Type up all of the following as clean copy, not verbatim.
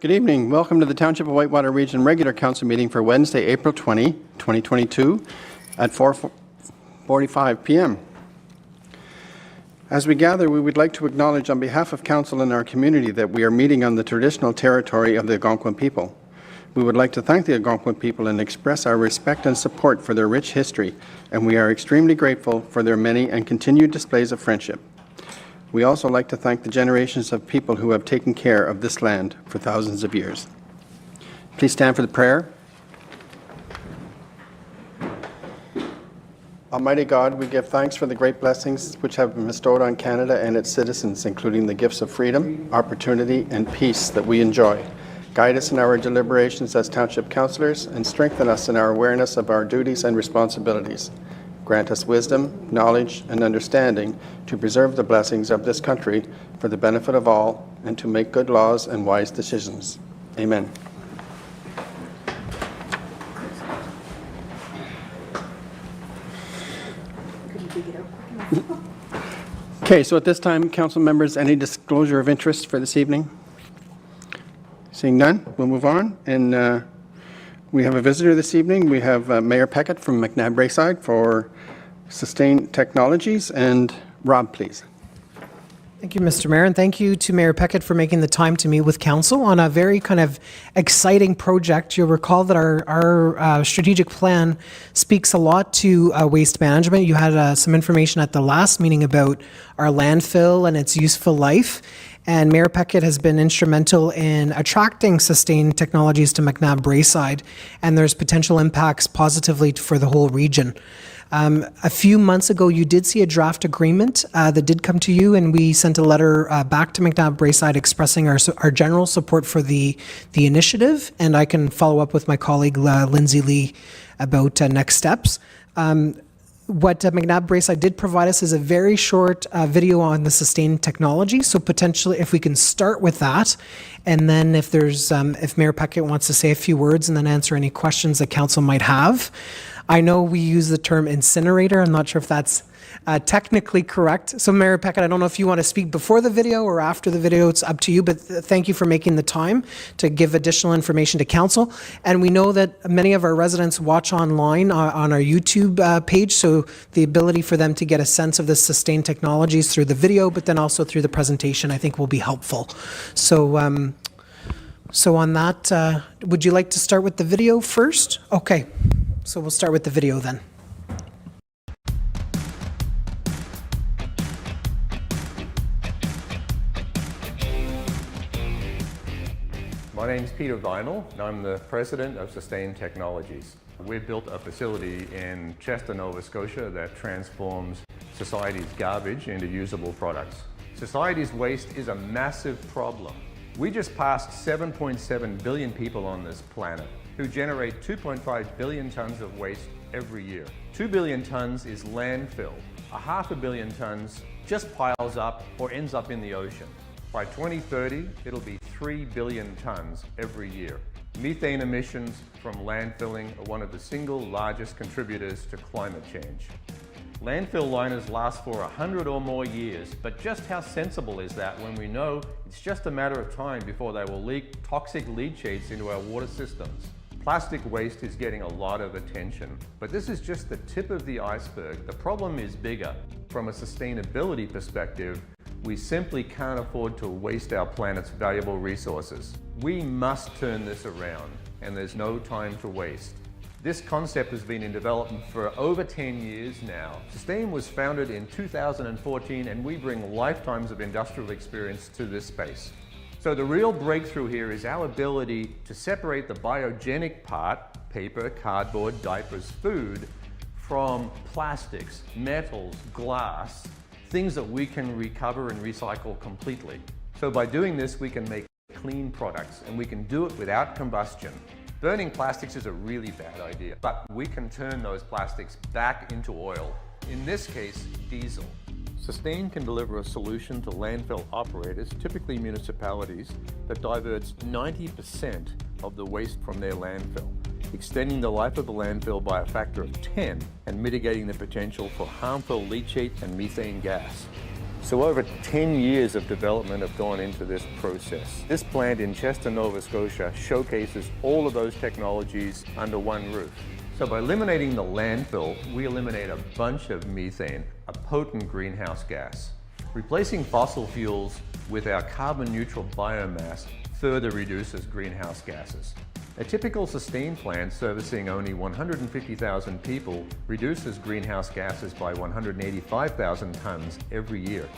Good evening. Welcome to the Township of Whitewater Region Regular Council meeting for Wednesday, April 20, 2022 at 4:45 p.m. As we gather, we would like to acknowledge on behalf of Council and our community that we are meeting on the traditional territory of the Algonquin people. We would like to thank the Algonquin people and express our respect and support for their rich history, and we are extremely grateful for their many and continued displays of friendship. We also like to thank the generations of people who have taken care of this land for thousands of years. Please stand for the prayer. Almighty God, we give thanks for the great blessings which have been bestowed on Canada and its citizens, including the gifts of freedom, opportunity, and peace that we enjoy. Guide us in our deliberations as Township Councillors and strengthen us in our awareness of our duties and responsibilities. Grant us wisdom, knowledge, and understanding to preserve the blessings of this country for the benefit of all and to make good laws and wise decisions. Amen. Okay, so at this time, council members, any disclosure of interest for this evening? Seeing none, we'll move on. And we have a visitor this evening. We have Mayor Peckett from McNabb Braeside for Sustane Technologies. And Rob, please. Thank you, Mr. Mayor, and thank you to Mayor Peckett for making the time to meet with Council on a very kind of exciting project. You'll recall that our strategic plan speaks a lot to waste management. You had some information at the last meeting about our landfill and its useful life. And Mayor Peckett has been instrumental in attracting Sustane Technologies to McNabb Braeside, and there's potential impacts positively for the whole region. A few months ago, you did see a draft agreement that did come to you, and we sent a letter back to McNabb Braeside expressing our general support for the initiative, and I can follow up with my colleague Lindsay Lee about next steps. What McNabb Braeside did provide us is a very short video on the Sustane technology. So potentially, if we can start with that, and then if there's, if Mayor Peckett wants to say a few words and then answer any questions that council might have. I know we use the term incinerator. I'm not sure if that's technically correct. So Mayor Peckett, I don't know if you want to speak before the video or after the video. It's up to you, but thank you for making the time to give additional information to council. And we know that many of our residents watch online on our YouTube page, so the ability for them to get a sense of the Sustane technologies through the video, but then also through the presentation, I think will be helpful. So, so on that, would you like to start with the video first? Okay, so we'll start with the video then. My name is Peter Vinal, and I'm the president of Sustane Technologies. We've built a facility in Chester, Nova Scotia that transforms society's garbage into usable products. Society's waste is a massive problem. We just passed 7.7 billion people on this planet who generate 2.5 billion tons of waste every year. 2 billion tons is landfill. 500 million tons just piles up or ends up in the ocean. By 2030, it'll be 3 billion tons every year. Methane emissions from landfilling are one of the single largest contributors to climate change. Landfill liners last for 100 or more years, but just how sensible is that when we know it's just a matter of time before they will leak toxic leachates into our water systems? Plastic waste is getting a lot of attention, but this is just the tip of the iceberg. The problem is bigger. From a sustainability perspective, we simply can't afford to waste our planet's valuable resources. We must turn this around, and there's no time to waste. This concept has been in development for over 10 years now. Sustane was founded in 2014, and we bring lifetimes of industrial experience to this space. So the real breakthrough here is our ability to separate the biogenic part, paper, cardboard, diapers, food, from plastics, metals, glass, things that we can recover and recycle completely. So by doing this, we can make clean products, and we can do it without combustion. Burning plastics is a really bad idea, but we can turn those plastics back into oil. In this case, diesel. Sustane can deliver a solution to landfill operators, typically municipalities, that diverts 90% of the waste from their landfill, extending the life of the landfill by a factor of 10 and mitigating the potential for harmful leachate and methane gas. So over 10 years of development have gone into this process. This plant in Chester, Nova Scotia showcases all of those technologies under one roof. So by eliminating the landfill, we eliminate a bunch of methane, a potent greenhouse gas. Replacing fossil fuels with our carbon neutral biomass further reduces greenhouse gases. A typical Sustane plant servicing only 150,000 people reduces greenhouse gases by 185,000 tons every year.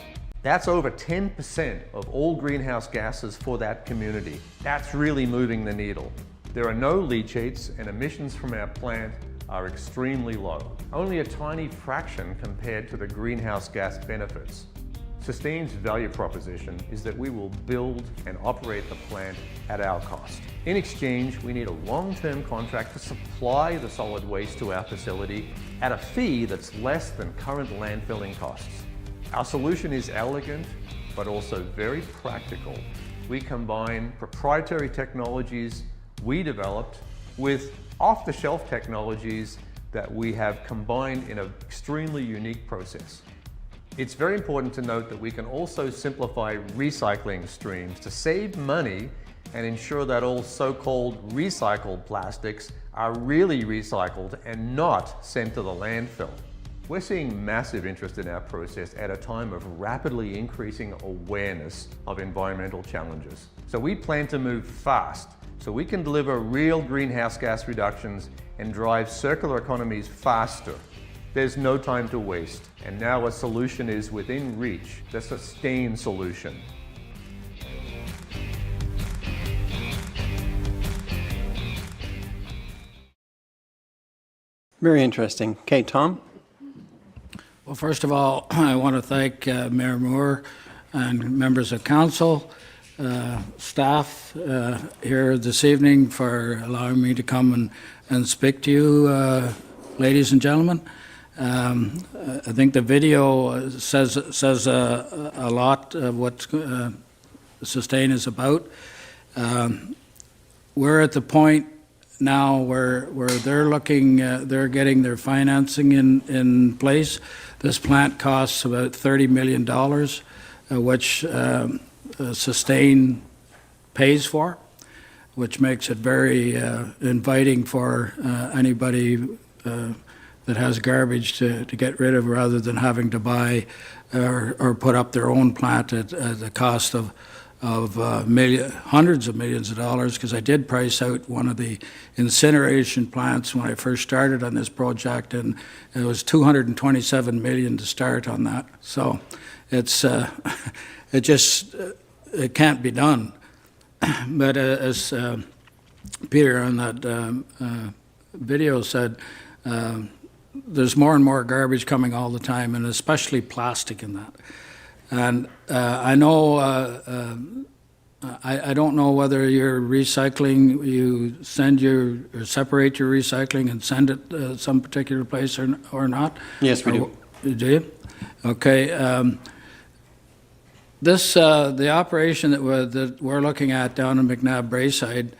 That's over 10% of all greenhouse gases for that community. That's really moving the needle. There are no leachates and emissions from our plant are extremely low, only a tiny fraction compared to the greenhouse gas benefits. Sustane's value proposition is that we will build and operate the plant at our cost. In exchange, we need a long-term contract to supply the solid waste to our facility at a fee that's less than current landfilling costs. Our solution is elegant, but also very practical. We combine proprietary technologies we developed with off-the-shelf technologies that we have combined in an extremely unique process. It's very important to note that we can also simplify recycling streams to save money and ensure that all so-called recycled plastics are really recycled and not sent to the landfill. We're seeing massive interest in our process at a time of rapidly increasing awareness of environmental challenges. So we plan to move fast so we can deliver real greenhouse gas reductions and drive circular economies faster. There's no time to waste, and now a solution is within reach, the Sustane solution. Very interesting. Okay, Tom? Well, first of all, I want to thank Mayor Moore and members of council, staff here this evening for allowing me to come and speak to you, ladies and gentlemen. I think the video says a lot of what Sustane is about. We're at the point now where they're looking, they're getting their financing in place. This plant costs about $30 million, which Sustane pays for, which makes it very inviting for anybody that has garbage to get rid of, rather than having to buy or put up their own plant at the cost of hundreds of millions of dollars, because I did price out one of the incineration plants when I first started on this project, and it was $227 million to start on that. So it's it can't be done. But as Peter on that video said, there's more and more garbage coming all the time, and especially plastic in that. And I know, I don't know whether you're recycling, you send or separate your recycling and send it some particular place or not? Yes, we do. Do you? Okay. The operation that we're looking at down in McNabb Braeside,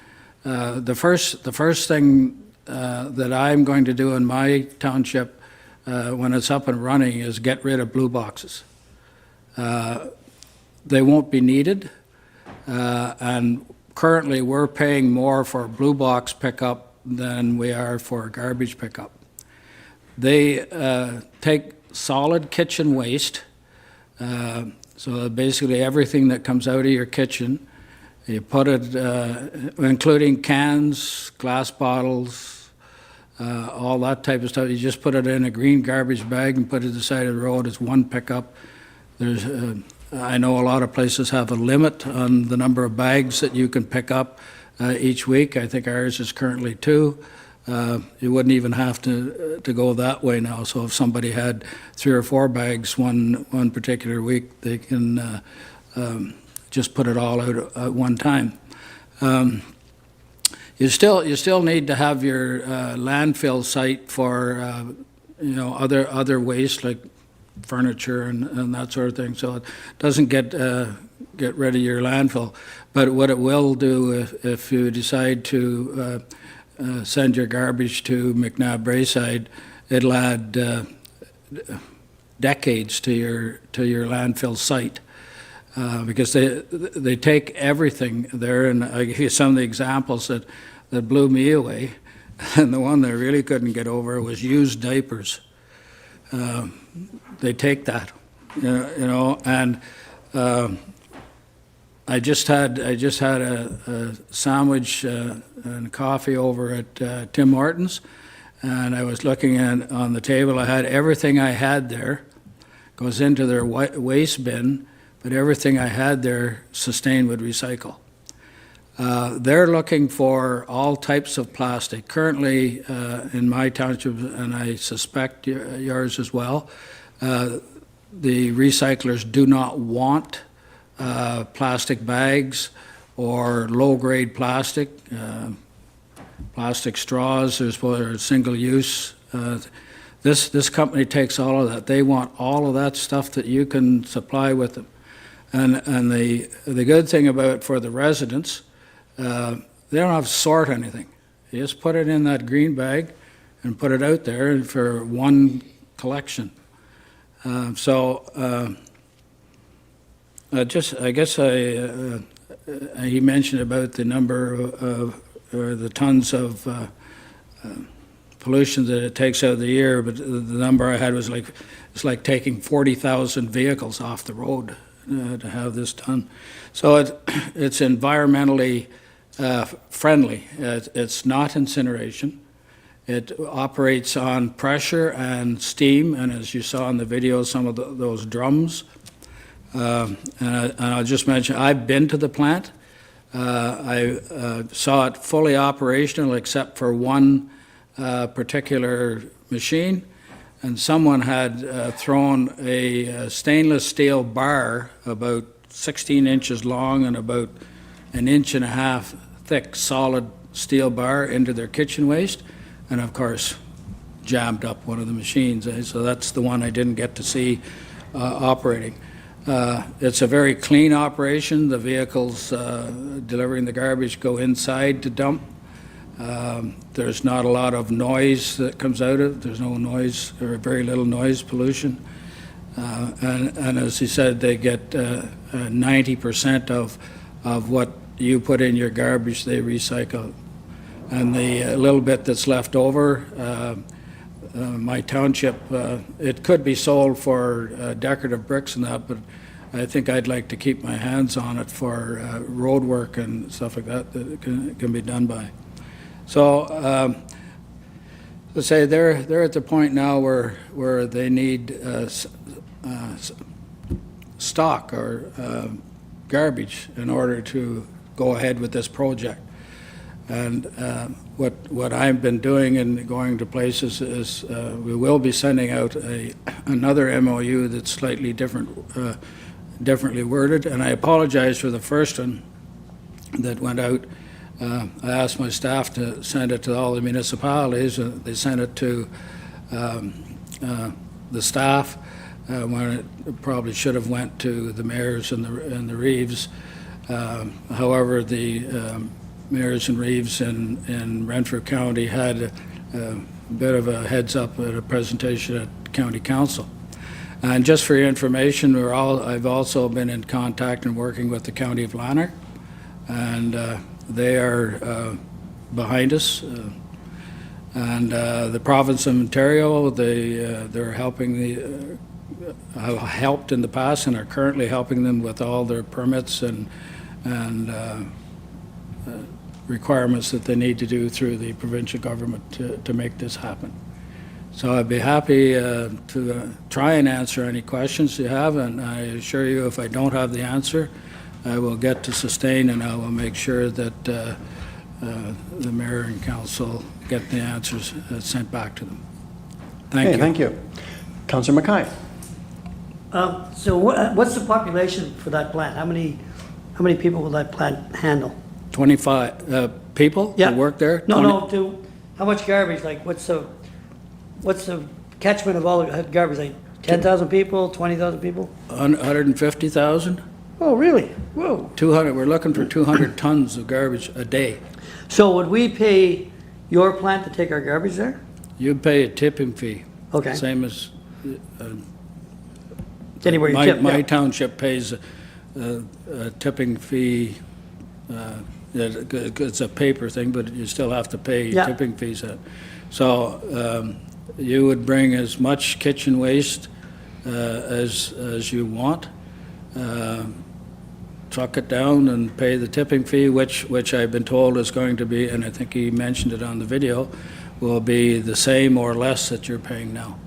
the first thing that I'm going to do in my township when it's up and running is get rid of blue boxes. They won't be needed, and currently we're paying more for blue box pickup than we are for garbage pickup. They take solid kitchen waste, so basically everything that comes out of your kitchen, you put it, including cans, glass bottles, all that type of stuff, you just put it in a green garbage bag and put it at the side of the road. It's one pickup. There's, I know a lot of places have a limit on the number of bags that you can pick up each week. I think ours is currently 2. You wouldn't even have to go that way now. So if somebody had 3 or 4 bags one particular week, they can just put it all out at one time. You still need to have your landfill site for other waste like furniture and that sort of thing. So it doesn't get rid of your landfill. But what it will do if you decide to send your garbage to McNabb Braeside, it'll add decades to your landfill site. Because they take everything there, and I give you some of the examples that blew me away. And the one that I really couldn't get over was used diapers. They take that, and I just had a sandwich and coffee over at Tim Hortons, and I was looking on the table. I had everything I had there goes into their waste bin, but everything I had there, Sustane would recycle. They're looking for all types of plastic. Currently, in my township, and I suspect yours as well, the recyclers do not want plastic bags or low-grade plastic, plastic straws, or single-use. This company takes all of that. They want all of that stuff that you can supply with them. And the good thing about for the residents, they don't have to sort anything. You just put it in that green bag and put it out there for one collection. He mentioned about the number of or the tons of pollution that it takes out of the year, but the number I had was it's like taking 40,000 vehicles off the road to have this done. So it's environmentally friendly. It's not incineration. It operates on pressure and steam, and as you saw in the video, some of those drums. And I'll just mention, I've been to the plant. I saw it fully operational except for one particular machine, and someone had thrown a stainless steel bar about 16 inches long and about 1.5 inches thick solid steel bar into their kitchen waste, and of course jammed up one of the machines. So that's the one I didn't get to see operating. It's a very clean operation. The vehicles delivering the garbage go inside to dump. There's not a lot of noise that comes out of it. There's no noise or very little noise pollution. And as he said, they get 90% of what you put in your garbage, they recycle. And the little bit that's left over, my township, it could be sold for decorative bricks and that, but I think I'd like to keep my hands on it for road work and stuff like that that can be done by. So let's say they're at the point now where they need stock or garbage in order to go ahead with this project. And what I've been doing and going to places is we will be sending out another MOU that's slightly differently worded. And I apologize for the first one that went out. I asked my staff to send it to all the municipalities. They sent it to the staff when it probably should have went to the mayors and the reeves. However, the mayors and reeves in Renfrew County had a bit of a heads up at a presentation at County Council. And just for your information, I've also been in contact and working with the County of Lanark, and they are behind us. And the province of Ontario, they're helping have helped in the past and are currently helping them with all their permits and requirements that they need to do through the provincial government to make this happen. So I'd be happy to try and answer any questions you have, and I assure you if I don't have the answer, I will get to Sustane and I will make sure that the mayor and council get the answers sent back to them. Thank you. Thank you. Councillor Mackay. So what's the population for that plant? How many people will that plant handle? 25 people Yeah. that work there? No, how much garbage? Like what's the catchment of all the garbage? Like 10,000 people, 20,000 people? 150,000? Oh, really? Whoa. 200. We're looking for 200 tons of garbage a day. So would we pay your plant to take our garbage there? You'd pay a tipping fee. Okay. Same as Anywhere you tip, My yeah. township pays a tipping fee. It's a paper thing, but you still have to pay Yeah. tipping fees. So you would bring as much kitchen waste as you want, truck it down and pay the tipping fee, which I've been told is going to be, and I think he mentioned it on the video, will be the same or less that you're paying now.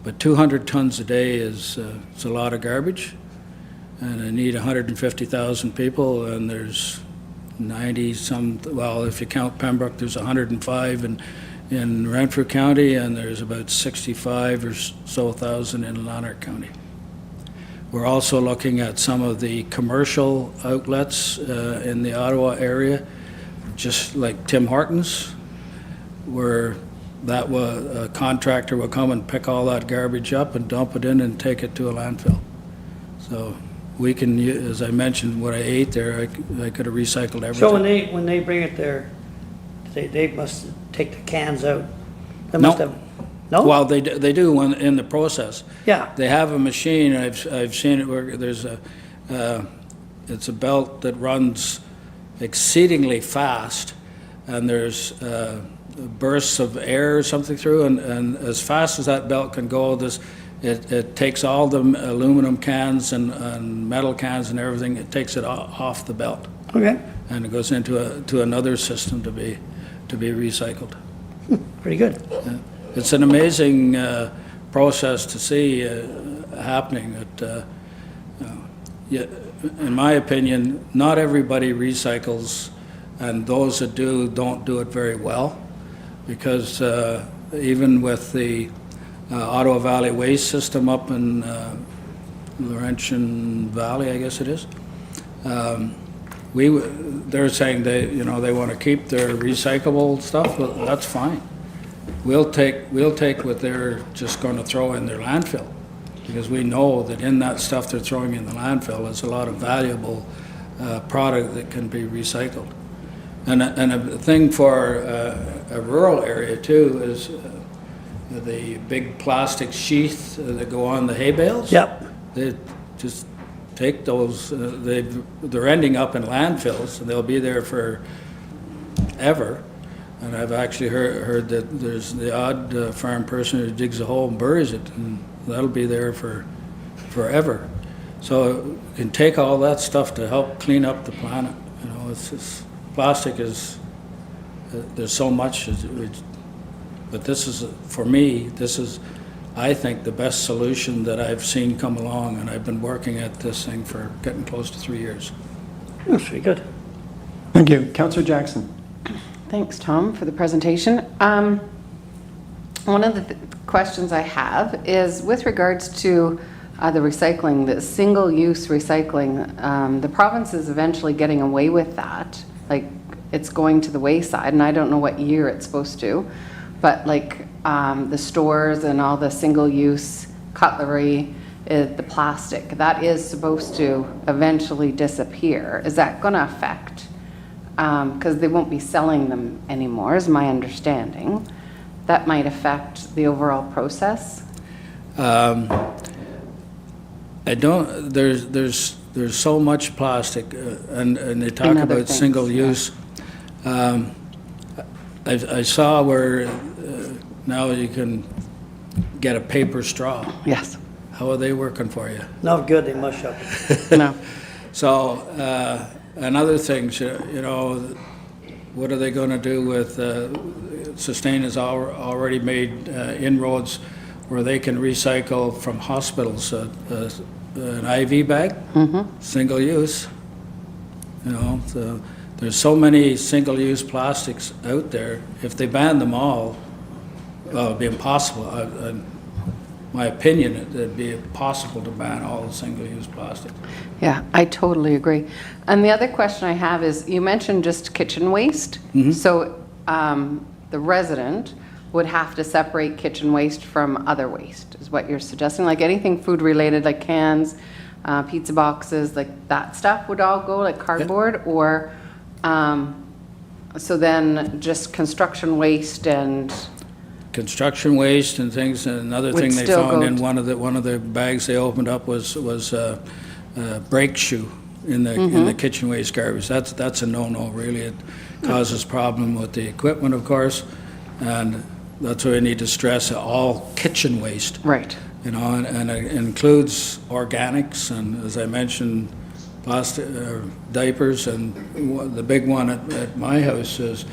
But 200 tons a day is it's a lot of garbage, and I need 150,000 people, and there's 90 some, well, if you count Pembroke, there's 105 in Renfrew County, and there's about 65 or so thousand in Lanark County. We're also looking at some of the commercial outlets in the Ottawa area, just like Tim Hortons, where a contractor will come and pick all that garbage up and dump it in and take it to a landfill. So we can, as I mentioned, what I ate there, I could have recycled everything. So when they bring it there, they must take the cans out? They No. must have, no? Well, they do when in the process. Yeah. They have a machine, I've seen it where there's it's a belt that runs exceedingly fast, and there's bursts of air or something through, and as fast as that belt can go, it takes all the aluminum cans and metal cans and everything, it takes it off the belt. Okay, And it goes into another system to be recycled. pretty good. It's an amazing process to see happening. In my opinion, not everybody recycles, and those that do don't do it very well, because even with the Ottawa Valley waste system up in Laurentian Valley, I guess it is, they're saying they want to keep their recyclable stuff. Well, that's fine. We'll take what they're just going to throw in their landfill, because we know that in that stuff they're throwing in the landfill is a lot of valuable product that can be recycled. And a thing for a rural area too is the big plastic sheath that go on the hay bales. Yep. They just take those, they're ending up in landfills, and they'll be there forever. And I've actually heard that there's the odd farm person who digs a hole and buries it, and that'll be there forever. So you can take all that stuff to help clean up the planet. It's just, plastic is, there's so much, but this is, for me, this is, I think, the best solution that I've seen come along, and I've been working at this thing for getting close to 3 years. That's pretty good. Thank you. Councillor Jackson. Thanks, Tom, for the presentation. One of the questions I have is with regards to the recycling, the single-use recycling. The province is eventually getting away with that. Like, it's going to the wayside, and I don't know what year it's supposed to, but like the stores and all the single-use cutlery, the plastic, that is supposed to eventually disappear. Is that going to affect, because they won't be selling them anymore, is my understanding, that might affect the overall process? I don't, there's so much plastic, and they talk And other about things, single use. I saw where now you can get a paper straw. Yes. How are they working for you? Not good, they mush up. No. So, and other things, what are they going to do with, Sustane has already made inroads where they can recycle from hospitals an IV bag, single use. So there's so many single-use plastics out there. If they ban them all, well, it'd be impossible. My opinion, it'd be impossible to ban all the single-use plastic. Yeah, I totally agree. And the other question I have is, you mentioned just kitchen waste. So the resident would have to separate kitchen waste from other waste, is what you're suggesting? Like anything food-related, like cans, pizza boxes, like that stuff would all go, like cardboard? Or, so then just construction waste and construction waste and things. And another Would thing they still found go in to- one of the bags they opened up was brake shoe in the kitchen waste garbage. That's a no-no, really. It causes problem with the equipment, of course, and that's why we need to stress all kitchen waste. Right. You know, and it includes organics, and as I mentioned, plastic diapers, and the big one at my house is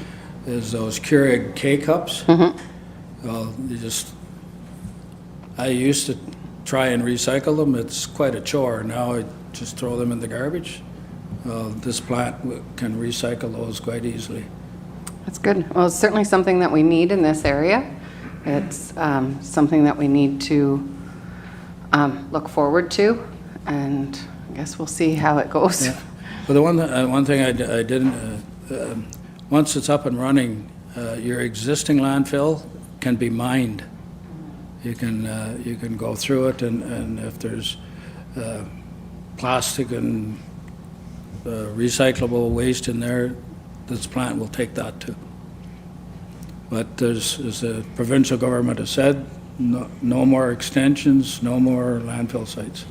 those Keurig K-cups. Well, I used to try and recycle them. It's quite a chore. Now I just throw them in the garbage. This plant can recycle those quite easily. That's good. Well, it's certainly something that we need in this area. It's something that we need to look forward to, and I guess we'll see how it goes. Yeah. But the one thing I didn't, once it's up and running, your existing landfill can be mined. You can go through it, and if there's plastic and recyclable waste in there, this plant will take that too. But as the provincial government has said, no more extensions, no more landfill sites.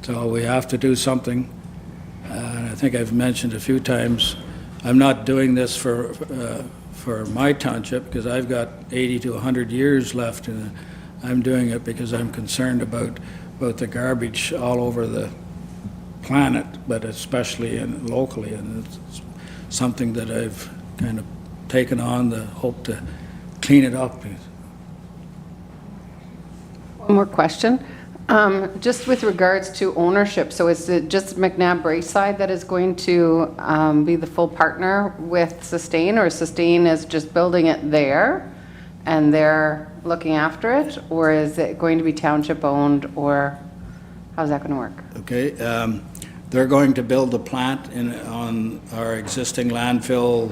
So we have to do something. And I think I've mentioned a few times, I'm not doing this for my township because I've got 80 to 100 years left, and I'm doing it because I'm concerned about the garbage all over the planet, but especially locally, and it's something that I've kind of taken on the hope to clean it up. One more question. Just with regards to ownership, so is it just McNabb Braeside that is going to be the full partner with Sustane, or Sustane is just building it there and they're looking after it, or is it going to be township owned, or how's that going to work? Okay, they're going to build a plant on our existing landfill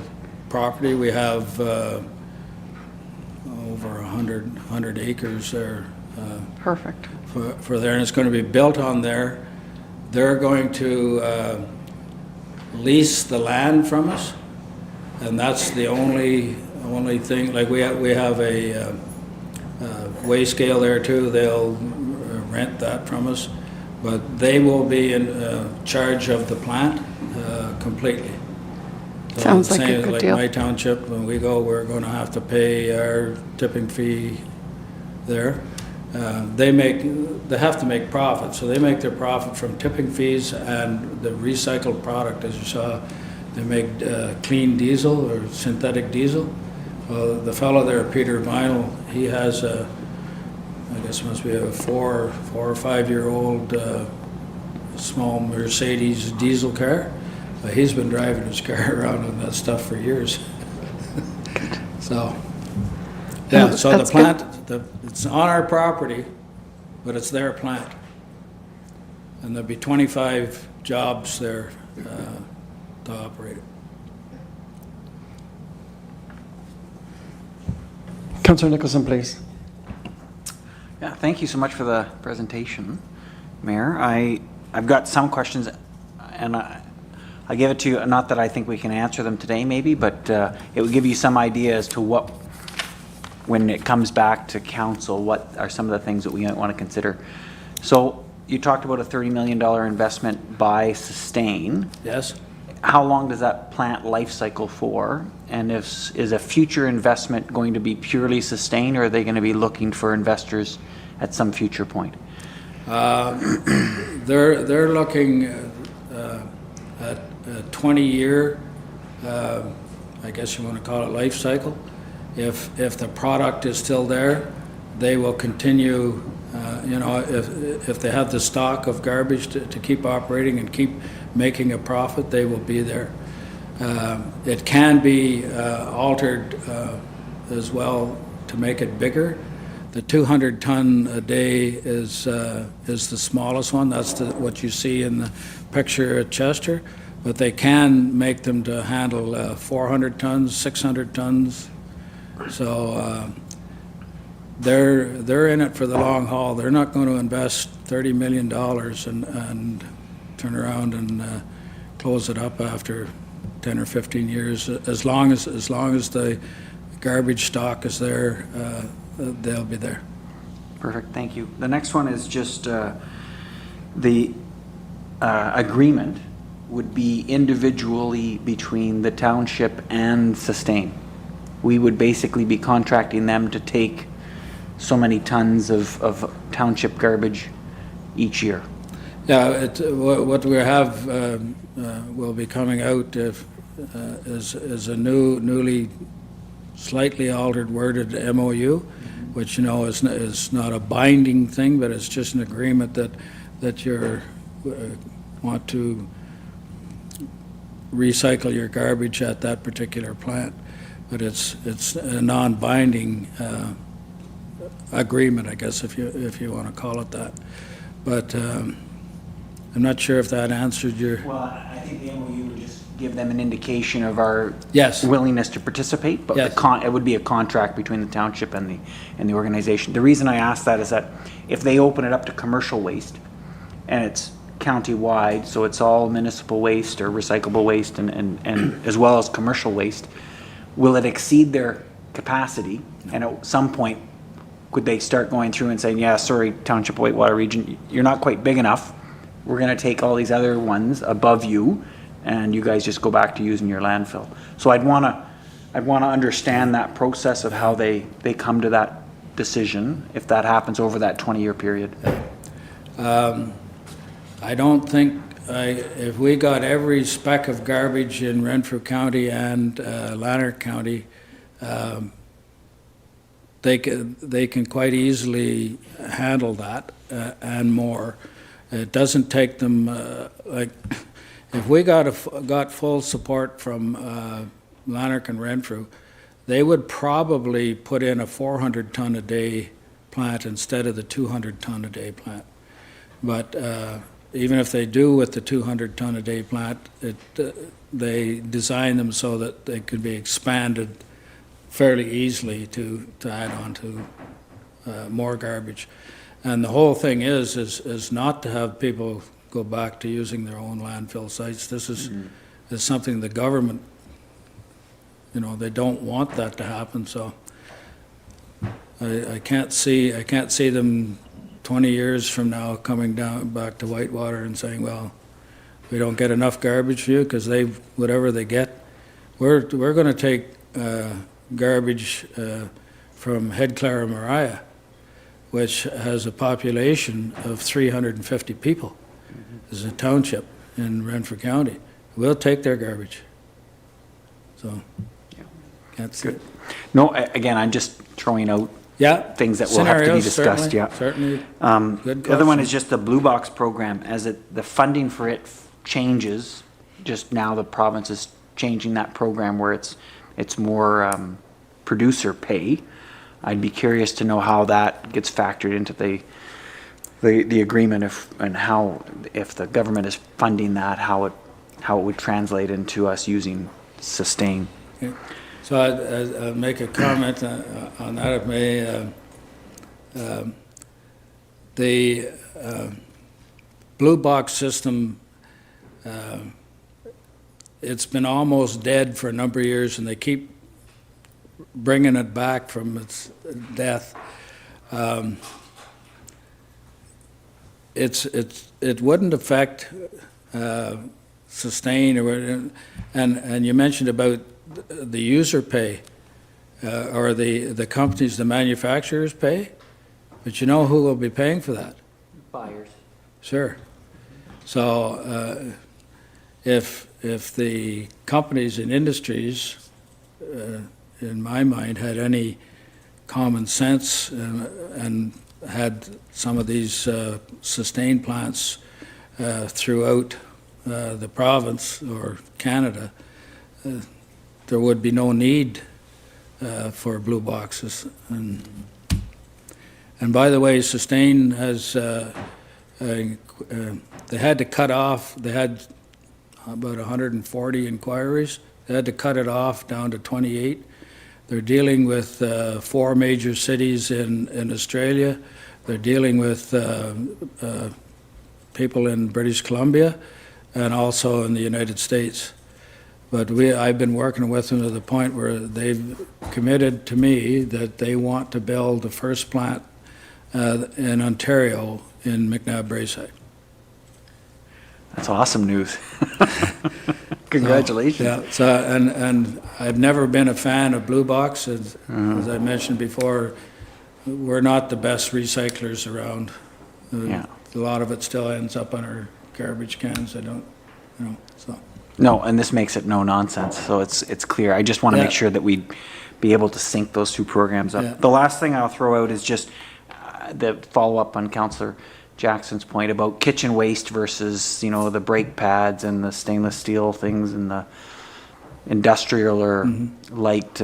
property. We have over 100 acres there. Perfect. For there, and it's going to be built on there. They're going to lease the land from us, and that's the only thing. Like we have a weigh scale there too. They'll rent that from us, but they will be in charge of the plant completely. So Sounds like a good like deal. my township, when we go, we're going to have to pay our tipping fee there. They have to make profit, so they make their profit from tipping fees and the recycled product. As you saw, they make clean diesel or synthetic diesel. The fellow there, Peter Vinyl, he has I guess it must be a 4 or 5 year old small Mercedes diesel car. He's been driving his car around on that stuff for years. So, yeah, so the plant, it's on our property, but it's their plant. And there'll be 25 jobs there to operate it. Councillor Nicholson, please. Yeah, thank you so much for the presentation, Mayor. I've got some questions, and I give it to you, not that I think we can answer them today maybe, but it would give you some idea as to what, when it comes back to council, what are some of the things that we might want to consider. So you talked about a $30 million investment by Sustane. Yes? How long does that plant life cycle for? And is a future investment going to be purely Sustane, or are they going to be looking for investors at some future point? They're looking at a 20-year, I guess you want to call it life cycle. If the product is still there, they will continue, if they have the stock of garbage to keep operating and keep making a profit, they will be there. It can be altered as well to make it bigger. The 200 ton a day is the smallest one. That's what you see in the picture at Chester. But they can make them to handle 400 tons, 600 tons. So they're in it for the long haul. They're not going to invest $30 million and turn around and close it up after 10 or 15 years. As long as the garbage stock is there, they'll be there. Perfect, thank you. The next one is just the agreement would be individually between the township and Sustane. We would basically be contracting them to take so many tons of township garbage each year. Yeah, what we have will be coming out is a newly slightly altered worded MOU, which, you know, is not a binding thing, but it's just an agreement that you want to recycle your garbage at that particular plant. But it's a non-binding agreement, I guess, if you want to call it that. But I'm not sure if that answered your... Well, I think the MOU would just give them an indication of our Yes. willingness to participate, but Yes. it would be a contract between the township and the organization. The reason I ask that is that if they open it up to commercial waste, and it's county-wide, so it's all municipal waste or recyclable waste and as well as commercial waste, will it exceed their capacity? And at some point, could they start going through and saying, yeah, sorry, Township of Whitewater Region, you're not quite big enough. We're going to take all these other ones above you, and you guys just go back to using your landfill. So I'd want to understand that process of how they come to that decision, if that happens over that 20-year period. I don't think, if we got every speck of garbage in Renfrew County and Lanark County, they can quite easily handle that and more. It doesn't take them, like, if we got full support from Lanark and Renfrew, they would probably put in a 400-ton-a-day plant instead of the 200-ton-a-day plant. But even if they do with the 200-ton-a-day plant, they design them so that they could be expanded fairly easily to add on to more garbage. And the whole thing is not to have people go back to using their own landfill sites. This is something the government, you know, they don't want that to happen. So I can't see them 20 years from now coming down back to Whitewater and saying, well, we don't get enough garbage for you, because whatever they get, we're going to take garbage from Head Clara Mariah, which has a population of 350 people. This is a township in Renfrew County. We'll take their garbage. So, can't see it. No, again, I'm just throwing out things that will have to be discussed. Certainly. The other one is just the Blue Box program. As the funding for it changes, just now the province is changing that program where it's more producer pay. I'd be curious to know how that gets factored into the agreement, if the government is funding that, how it would translate into us using Sustane. Okay. So I'll make a comment on that, if may. The Blue Box system, it's been almost dead for a number of years, and they keep bringing it back from its death. It wouldn't affect Sustane, and you mentioned about the user pay, or the companies, the manufacturers pay, but you know who will be paying for that? Buyers. Sure. So if the companies and industries, in my mind, had any common sense and had some of these Sustane plants throughout the province or Canada, there would be no need for blue boxes. And by the way, Sustane has, they had to cut off, they had about 140 inquiries. They had to cut it off down to 28. They're dealing with 4 major cities in Australia. They're dealing with people in British Columbia and also in the United States. But I've been working with them to the point where they've committed to me that they want to build the first plant in Ontario in McNabb-Braeside. That's awesome news. Congratulations. Yeah, so, and I've never been a fan of blue box, as I mentioned before. We're not the best recyclers around. Yeah. A lot of it still ends up on our garbage cans. I don't, so. No, and this makes it no nonsense, so it's clear. I just want to Yeah. make sure that we be able to sync those two programs up. Yeah. The last thing I'll throw out is just the follow-up on Councillor Jackson's point about kitchen waste versus, the brake pads and the stainless steel things and the industrial or light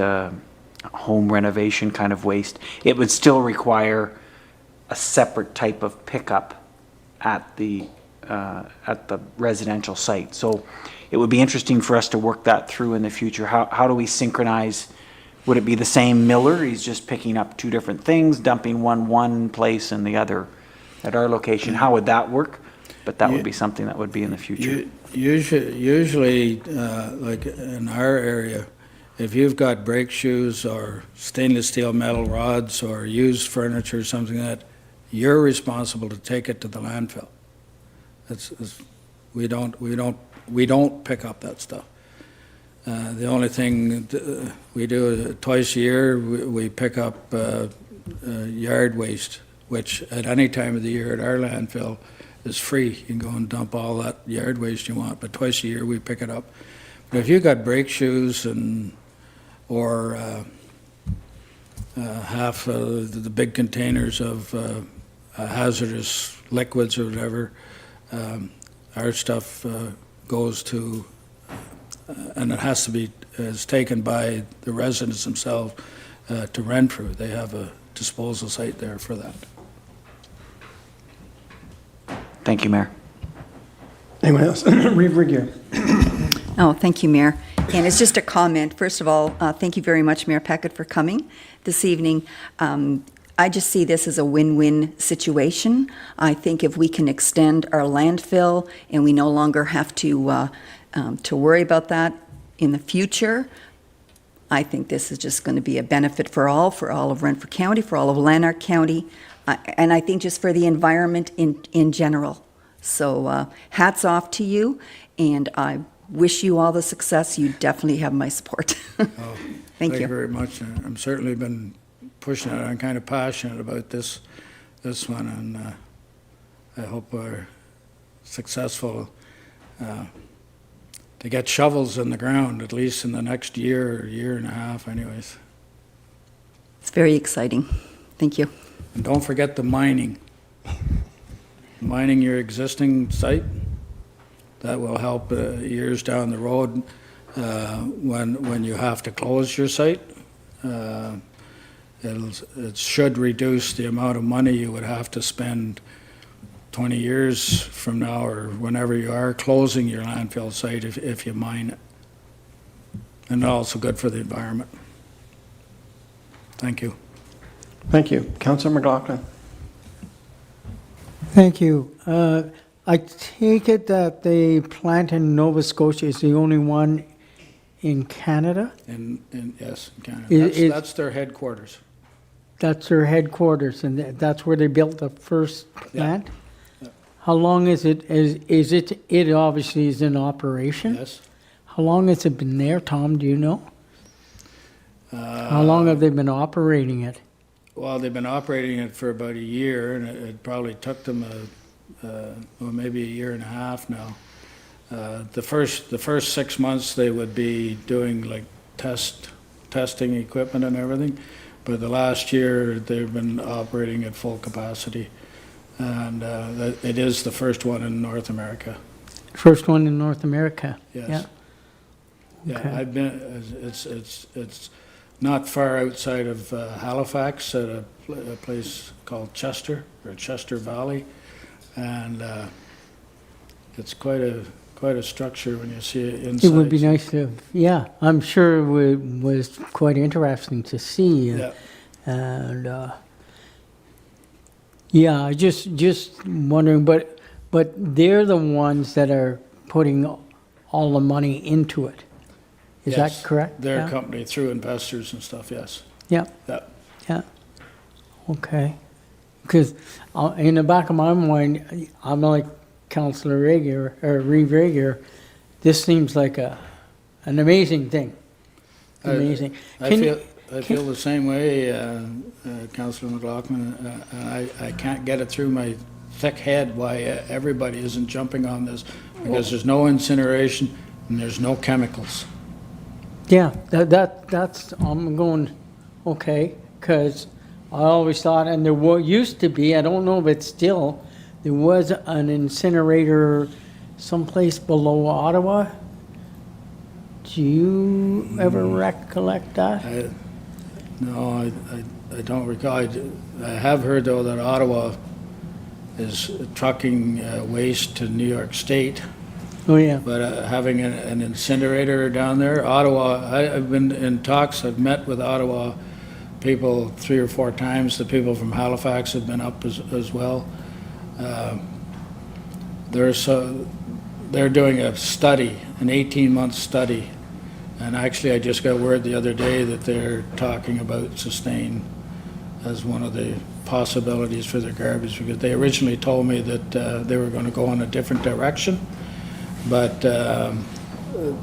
home renovation kind of waste. It would still require a separate type of pickup at the residential site. So it would be interesting for us to work that through in the future. How do we synchronize? Would it be the same miller? He's just picking up two different things, dumping one place and the other at our location. How would that work? But that would be something that would be in the future. Usually, like in our area, if you've got brake shoes or stainless steel metal rods or used furniture or something like that, you're responsible to take it to the landfill. We don't pick up that stuff. The only thing we do twice a year, we pick up yard waste, which at any time of the year at our landfill is free. You can go and dump all that yard waste you want, but twice a year we pick it up. But if you've got brake shoes or half the big containers of hazardous liquids or whatever, our stuff goes to, and it has to be is taken by the residents themselves to Renfrew. They have a disposal site there for that. Thank you, Mayor. Anyone else? Reeve Regier. Oh, thank you, Mayor. And it's just a comment. First of all, thank you very much, Mayor Peckett, for coming this evening. I just see this as a win-win situation. I think if we can extend our landfill and we no longer have to worry about that in the future, I think this is just going to be a benefit for all of Renfrew County, for all of Lanark County, and I think just for the environment in general. So hats off to you, and I wish you all the success. You definitely have my support. Thank you. Thank you very much. I'm certainly been pushing it. I'm kind of passionate about this one, and I hope we're successful to get shovels in the ground, at least in the next year or year and a half anyways. It's very exciting. Thank you. And don't forget the mining. Mining your existing site. That will help years down the road when you have to close your site. It should reduce the amount of money you would have to spend 20 years from now or whenever you are closing your landfill site if you mine it. And also good for the environment. Thank you. Thank you. Councillor McLaughlin. Thank you. I take it that the plant in Nova Scotia is the only one in Canada? Yes, in Canada. That's their headquarters. That's their headquarters, and that's where they built the first plant? Yeah. How long is it, it obviously is in operation? Yes. How long has it been there, Tom, do you know? How long have they been operating it? Well, they've been operating it for about a year, and it probably took them maybe a year and a half now. The first 6 months they would be doing like testing equipment and everything, but the last year they've been operating at full capacity, and it is the first one in North America. First one in North America? Yes. Yeah. Yeah, Okay. I've been. It's not far outside of Halifax at a place called Chester or Chester Valley, and it's quite a structure when you see it inside. It would be nice to, yeah, I'm sure it was quite interesting to see. Yeah. And, yeah, just wondering, but they're the ones that are putting all the money into it. Is that Yes, correct? Their Yeah. company through investors and stuff, yes. Yeah, Yeah. yeah. Okay. Because in the back of my mind, I'm like Councillor Reeve Rager. This seems like an amazing thing. Amazing. I feel the same way, Councillor McLaughlin. I can't get it through my thick head why everybody isn't jumping on this, because there's no incineration and there's no chemicals. Yeah, that's, I'm going, okay, because I always thought, and there used to be, I don't know if it's still, there was an incinerator someplace below Ottawa. Do you ever recollect that? No, I don't recall. I have heard, though, that Ottawa is trucking waste to New York State, Oh, yeah. but having an incinerator down there, Ottawa, I've been in talks, I've met with Ottawa people 3 or 4 times. The people from Halifax have been up as well. They're doing a study, an 18-month study, and actually I just got word the other day that they're talking about Sustane as one of the possibilities for their garbage, because they originally told me that they were going to go in a different direction, but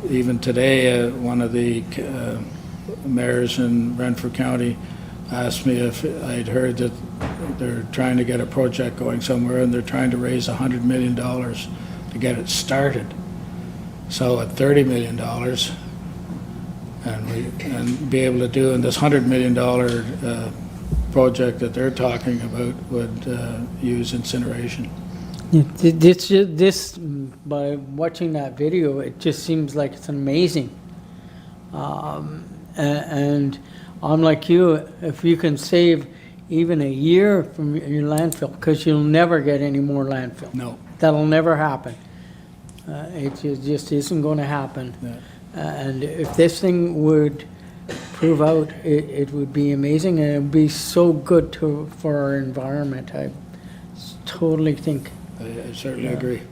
even today one of the mayors in Renfrew County asked me if I'd heard that they're trying to get a project going somewhere, and they're trying to raise $100 million to get it started. So at $30 million, and be able to do, and this $100 million project that they're talking about would use incineration. Yeah, this, by watching that video, it just seems like it's amazing. And I'm like you, if you can save even a year from your landfill, because you'll never get any more landfill. No. That'll never happen. It just isn't going to happen. Yeah. And if this thing would prove out, it would be amazing, and it would be so good for our environment. I totally think. I certainly agree.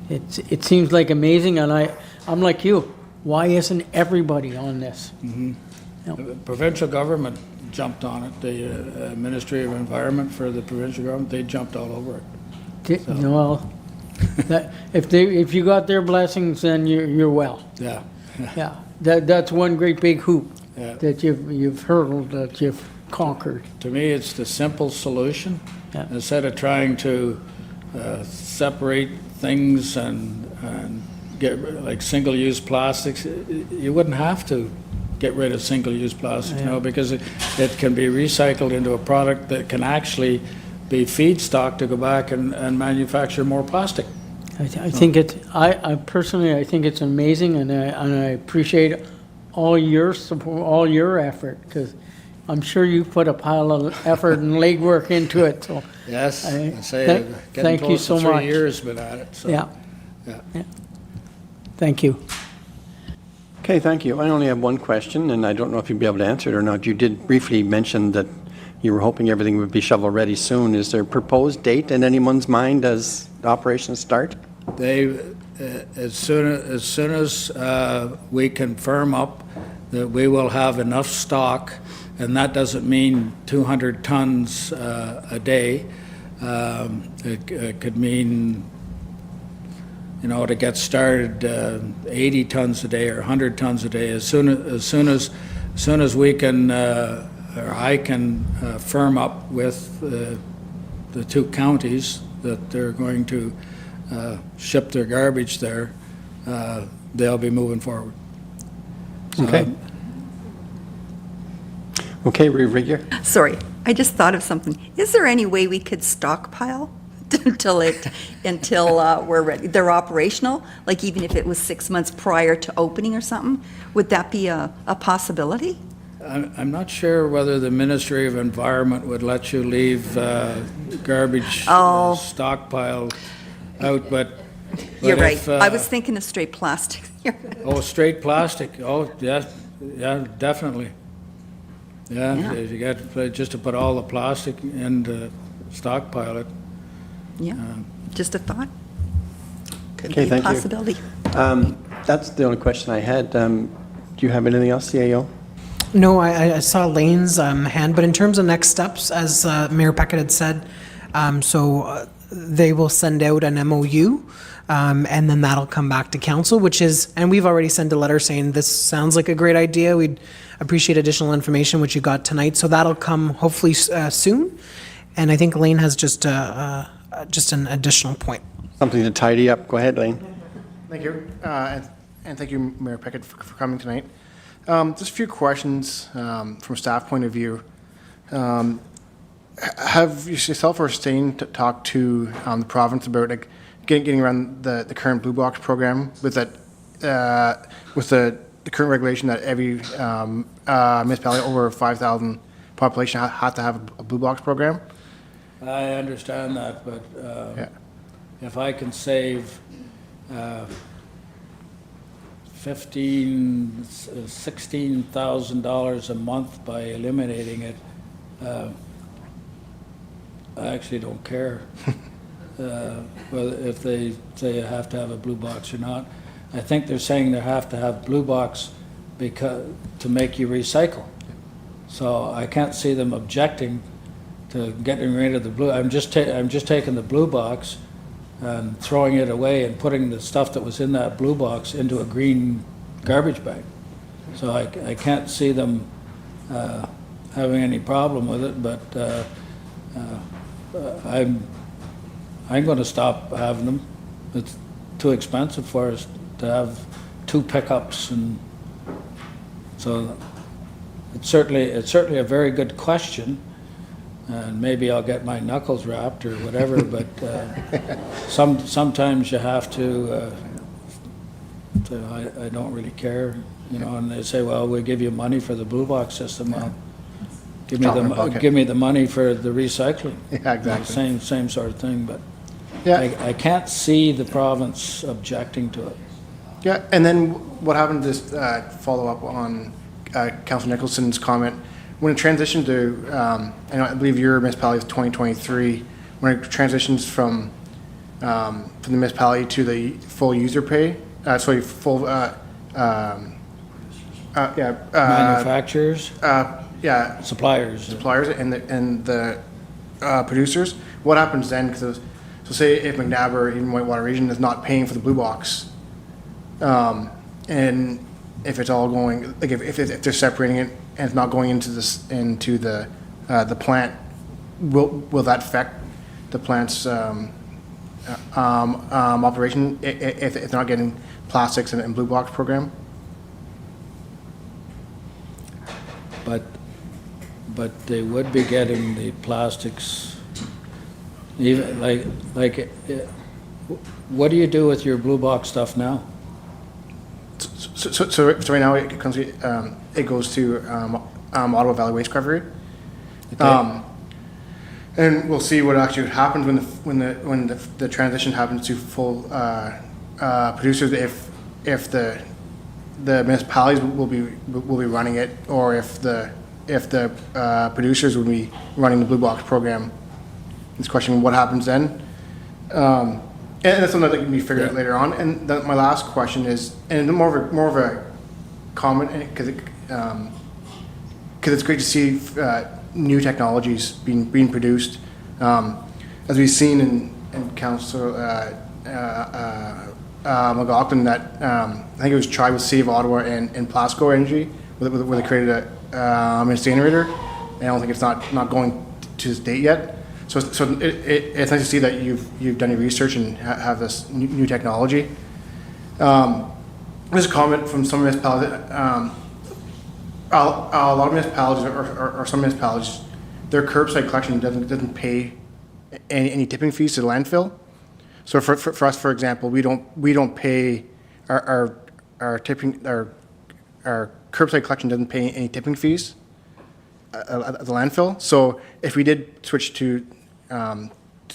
It seems like amazing, and I'm like you. Why isn't everybody on this? Mm-hmm. No. The provincial government jumped on it. The Ministry of Environment for the provincial government, they jumped all over it. Well, if you got their blessings, then you're well. Yeah. Yeah, that's one great big hoop Yeah. that you've hurdled, that you've conquered. To me, it's the simple solution. Yeah. Instead of trying to separate things and get rid, like single-use plastics, you wouldn't have to get rid of single-use plastics, Yeah. because it can be recycled into a product that can actually be feedstock to go back and manufacture more plastic. I think I personally, I think it's amazing, and I appreciate all your support, all your effort, because I'm sure you put a pile of effort and legwork into it, so. Yes, Thank getting you close so to 3 much. years been at it, so. Yeah. Yeah. Thank you. Okay, thank you. I only have one question, and I don't know if you'd be able to answer it or not. You did briefly mention that you were hoping everything would be shovel-ready soon. Is there a proposed date in anyone's mind as operations start? They, as soon as we can firm up that we will have enough stock, and that doesn't mean 200 tons a day. It could mean, to get started, 80 tons a day or 100 tons a day. As soon as we can, or I can firm up with the 2 counties that they're going to ship their garbage there, they'll be moving forward. So, Okay. Okay, Rigger. Sorry, I just thought of something. Is there any way we could stockpile until we're ready? They're operational, like even if it was 6 months prior to opening or something? Would that be a possibility? I'm not sure whether the Ministry of Environment would let you leave garbage stockpiled out, but You're right. if, I was thinking of straight plastic. Oh, straight plastic, oh, yeah, definitely. Yeah, if you got, just to put all the plastic and stockpile it. Yeah, just a thought. Could Okay, be a thank you. possibility. That's the only question I had. Do you have anything else, CAO? No, I saw Lane's hand, but in terms of next steps, as Mayor Peckett had said, they will send out an MOU, and then that'll come back to council, and we've already sent a letter saying this sounds like a great idea. We'd appreciate additional information, which you got tonight. So that'll come hopefully soon. And I think Lane has just an additional point. Something to tidy up. Go ahead, Lane. Thank you. And thank you, Mayor Peckett, for coming tonight. Just a few questions from staff point of view. Have yourself or Sustane talked to the province about like getting around the current Blue Box program with that with the current regulation that every municipality over 5,000 population has to have a Blue Box program? I understand that, but Yeah. if I can save $16,000 a month by eliminating it, I actually don't care whether if they say you have to have a blue box or not. I think they're saying they have to have blue box to make you recycle. So I can't see them objecting to getting rid of the blue. I'm just taking the blue box and throwing it away and putting the stuff that was in that blue box into a green garbage bag. So I can't see them having any problem with it, but I'm going to stop having them. It's too expensive for us to have 2 pickups, and so it's certainly a very good question. And maybe I'll get my knuckles wrapped or whatever, but sometimes you have to I don't really care, and they say, well, we'll give you money for the blue box system. Well, give me the money for the recycling. Yeah, exactly. Same sort of thing, but Yeah. I can't see the province objecting to it. Yeah, and then what happened, just follow up on Councillor Nicholson's comment, when it transitioned to, I believe your municipality is 2023, when it transitions from the municipality to the full user pay, full, Manufacturers, yeah, suppliers. and the producers, what happens then? So say if McNabb or even Whitewater Region is not paying for the blue box, and if it's all going, like if they're separating it and it's not going into the plant, will that affect the plant's operation if they're not getting plastics and blue box program? But they would be getting the plastics, even like what do you do with your blue box stuff now? So right now it goes to Ottawa Valley Waste Recovery, Okay. and we'll see what actually happens when the transition happens to full producers. If the municipalities will be running it, or if the producers will be running the blue box program. This question, what happens then? And that's something that can be figured out later on. And my last question is, and more of a comment, because it's great to see new technologies being produced. As we've seen in Councillor McLaughlin, that I think it was tried with City of Ottawa and Plasco Energy, where they created an incinerator. And I don't think it's not going to this date yet. So it's nice to see that you've done your research and have this new technology. There's a comment from some municipalities. A lot of municipalities or some municipalities, their curbside collection doesn't pay any tipping fees to the landfill. So for us, for example, we don't pay our tipping our curbside collection doesn't pay any tipping fees at the landfill. So if we did switch to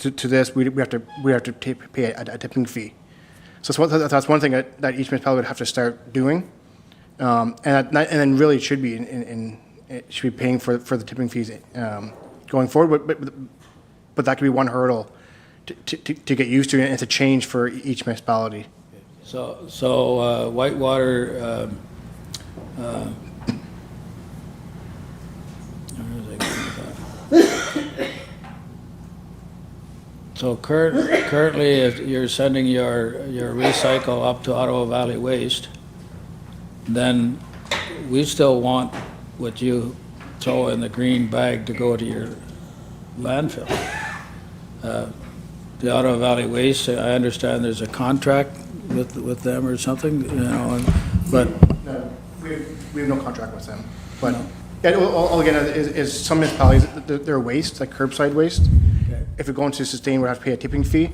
this, we have to pay a tipping fee. So that's one thing that each municipality would have to start doing, and then really it should be it should be paying for the tipping fees going forward. But that could be one hurdle to get used to, and it's a change for each municipality. So Whitewater where is it going with that? So currently, if you're sending your recycle up to Ottawa Valley Waste, then we still want what you throw in the green bag to go to your landfill. The Ottawa Valley Waste, I understand there's a contract with them or something, you know, but No, we have no contract with them, but, yeah, all again, is some municipalities, their waste, like curbside waste, if it going to Sustane, we have to pay a tipping fee,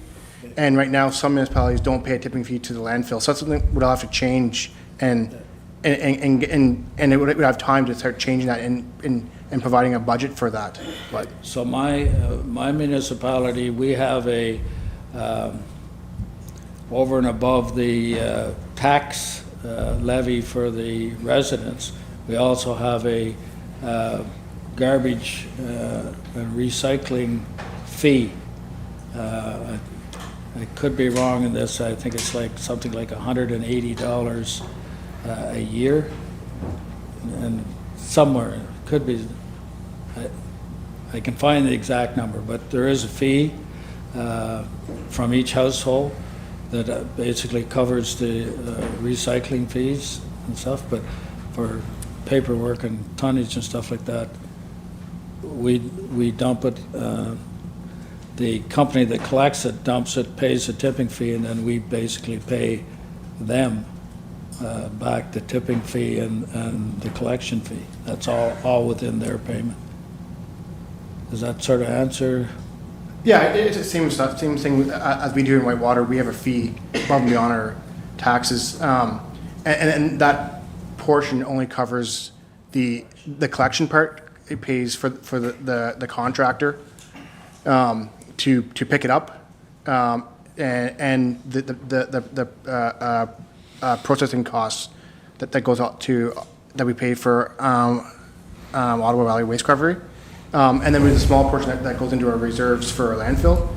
and right now, some municipalities don't pay a tipping fee to the landfill, so that's something we'll have to change, and it would have time to start changing that and providing a budget for that, but. so my municipality, we have a, over and above the tax levy for the residents, we also have a garbage and recycling fee. I could be wrong in this, I think it's like something like $180 a year, and somewhere, it could be, I can find the exact number, but there is a fee from each household that basically covers the recycling fees and stuff, but for paperwork and tonnage and stuff like that, we dump it, the company that collects it dumps it, pays the tipping fee, and then we basically pay them back the tipping fee and the collection fee. That's all within their payment. Does that sort of answer? Yeah, it's the same stuff, same thing as we do in Whitewater. We have a fee above and beyond our taxes, and that portion only covers the collection part. It pays for the contractor to pick it up, and the processing costs that goes out to that we pay for Ottawa Valley Waste Recovery. And then we have a small portion that goes into our reserves for our landfill,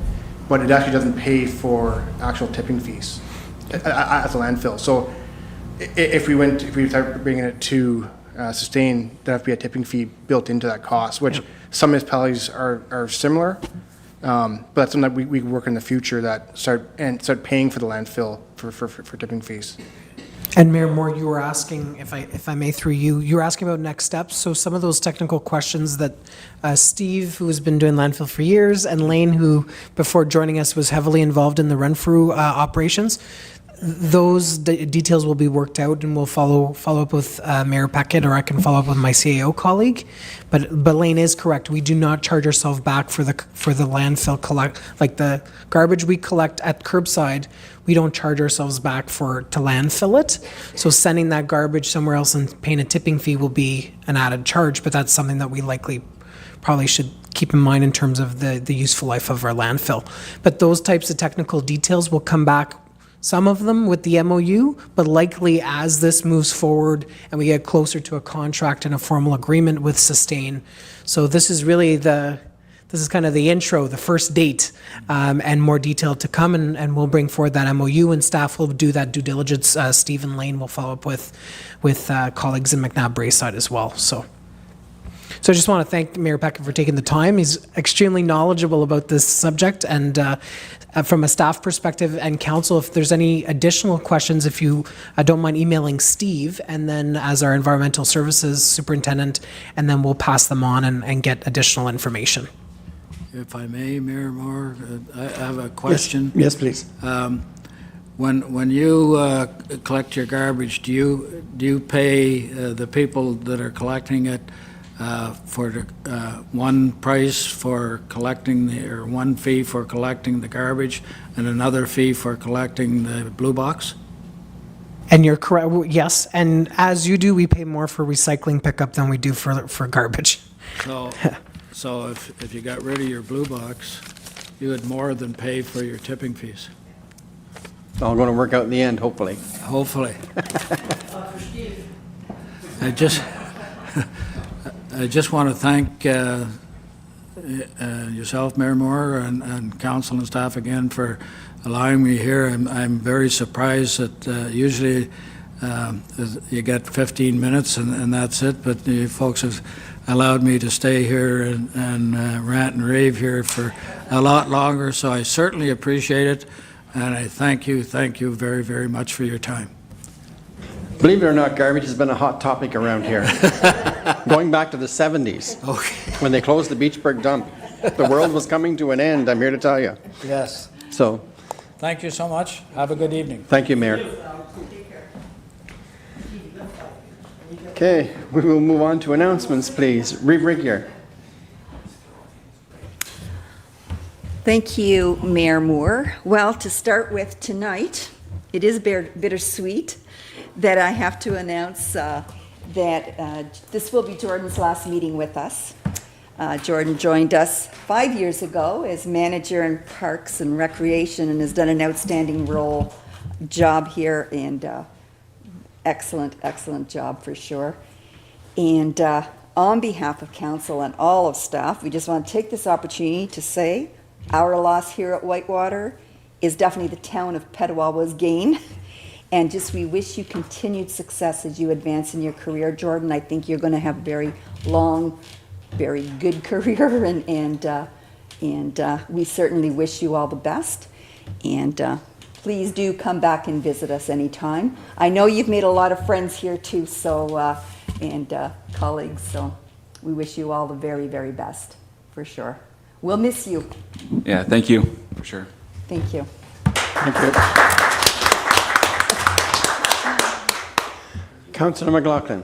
but it actually doesn't pay for actual tipping fees at the landfill. So if we start bringing it to Sustane, there'd have to be a tipping fee built into that cost, which some municipalities are similar, but that's something that we work in the future that start paying for the landfill for tipping fees. And Mayor Moore, you were asking, if I may through you were asking about next steps. So some of those technical questions that Steve, who has been doing landfill for years, and Lane, who before joining us was heavily involved in the Renfrew operations, those details will be worked out, and we'll follow up with Mayor Peckett, or I can follow up with my CAO colleague. But Lane is correct. We do not charge ourselves back for the landfill collect, like the garbage we collect at curbside. We don't charge ourselves back to landfill it. So sending that garbage somewhere else and paying a tipping fee will be an added charge, but that's something that we likely probably should keep in mind in terms of the useful life of our landfill. But those types of technical details will come back, some of them with the MOU, but likely as this moves forward and we get closer to a contract and a formal agreement with Sustane. So this is really this is kind of the intro, the first date, and more detail to come, and we'll bring forward that MOU, and staff will do that due diligence. Stephen Lane will follow up with colleagues in McNabb Braeside as well. So I just want to thank Mayor Peckett for taking the time. He's extremely knowledgeable about this subject, and from a staff perspective and council, if there's any additional questions, if you don't mind emailing Steve, and then as our environmental services superintendent, and then we'll pass them on and get additional information. If I may, Mayor Moore, I have a question. Yes, please. When you collect your garbage, do you pay the people that are collecting it for one price for collecting or one fee for collecting the garbage and another fee for collecting the blue box? And you're correct. Yes, and as you do, we pay more for recycling pickup than we do for garbage. So if you got rid of your blue box, you would more than pay for your tipping fees. It's all going to work out in the end, hopefully. Hopefully. I just want to thank yourself, Mayor Moore, and council and staff again for allowing me here. I'm very surprised that usually You get 15 minutes and that's it, but the folks have allowed me to stay here and rant and rave here for a lot longer, so I certainly appreciate it, and I thank you very, very much for your time. Believe it or not, garbage has been a hot topic around here. Going back to the 70s, when they closed the Beachburg dump. The world was coming to an end, I'm here to tell you. Yes. So, Thank you so much. Have a good evening. thank you, Mayor. Okay, we will move on to announcements, please. Reeve Rigier. Thank you, Mayor Moore. Well, to start with tonight, it is bittersweet that I have to announce that this will be Jordan's last meeting with us. Jordan joined us 5 years ago as manager in Parks and Recreation and has done an outstanding job here, and excellent job for sure. And on behalf of council and all of staff, we just want to take this opportunity to say our loss here at Whitewater is definitely the town of Petawawa's gain. And just we wish you continued success as you advance in your career, Jordan. I think you're going to have a very long, very good career, and we certainly wish you all the best. And please do come back and visit us anytime. I know you've made a lot of friends here too, so and colleagues. So we wish you all the very, very best for sure. We'll miss you. Yeah, thank you for sure. Thank you. Thank you. Councillor McLaughlin.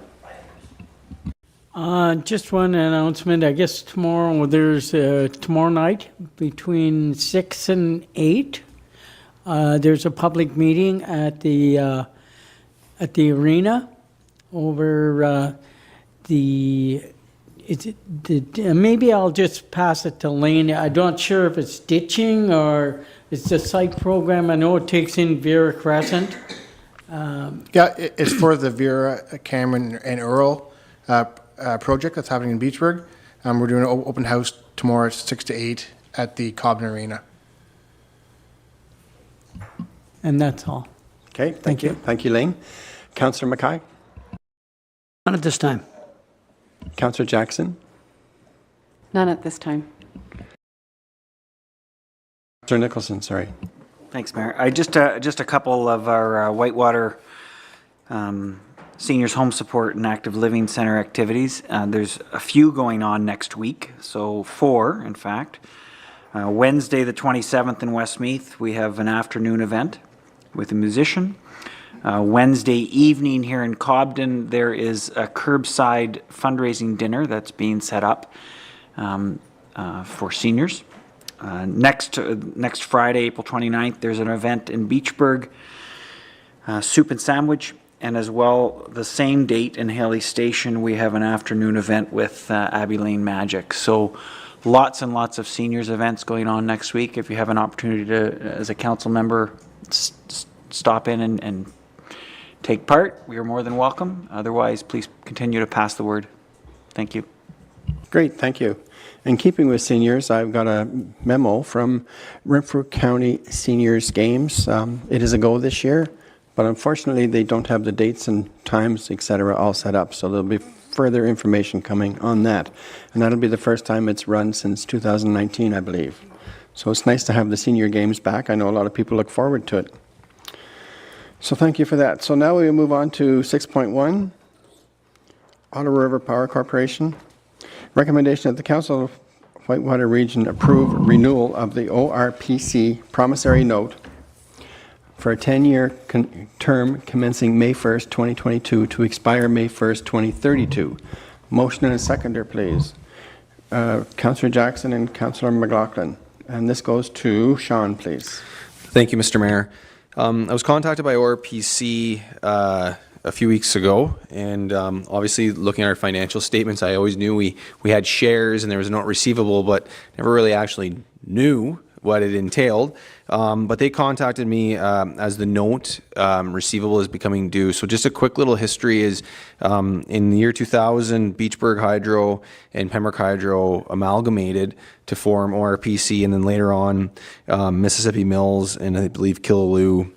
Just one announcement. I guess there's tomorrow night between 6 and 8. There's a public meeting at the arena over maybe I'll just pass it to Lane. I'm not sure if it's ditching or it's the site program. I know it takes in Vera Crescent. Yeah, it's for the Vera, Cameron, and Earl project that's happening in Beachburg. We're doing an open house tomorrow at 6 to 8 at the Cobden Arena. And that's all. Okay, thank you. Thank you, Lane. Councillor Mackay. None at this time. Councillor Jackson. None at this time. Councillor Nicholson, sorry. Thanks, Mayor. Just a couple of our Whitewater Seniors Home Support and Active Living Center activities. There's a few going on next week, so 4, in fact. Wednesday, the 27th in Westmeath, we have an afternoon event with a musician. Wednesday evening here in Cobden, there is a curbside fundraising dinner that's being set up for seniors. Next Friday, April 29th, there's an event in Beachburg, soup and sandwich, and as well the same date in Haley Station, we have an afternoon event with Abbey Lane Magic. So lots and lots of seniors events going on next week. If you have an opportunity to, as a council member, stop in and take part, we are more than welcome. Otherwise, please continue to pass the word. Thank you. Great, thank you. In keeping with seniors, I've got a memo from Renfrew County Seniors Games. It is a go this year, but unfortunately they don't have the dates and times, etc., all set up. So there'll be further information coming on that. And that'll be the first time it's run since 2019, I believe. So it's nice to have the senior games back. I know a lot of people look forward to it. So thank you for that. So now we will move on to 6.1, Ottawa River Power Corporation. Recommendation that the Council of Whitewater Region approve renewal of the ORPC promissory note for a 10-year term commencing May 1st, 2022 to expire May 1st, 2032. Motion and a seconder, please. Councillor Jackson and Councillor McLaughlin. And this goes to Sean, please. Thank you, Mr. Mayor. I was contacted by Orpc a few weeks ago, and obviously looking at our financial statements, I always knew we had shares and there was a note receivable, but never really actually knew what it entailed. But they contacted me as the note receivable is becoming due. So just a quick little history is in the year 2000, Beachburg Hydro and Pembroke Hydro amalgamated to form ORPC, and then later on Mississippi Mills and I believe Killaloo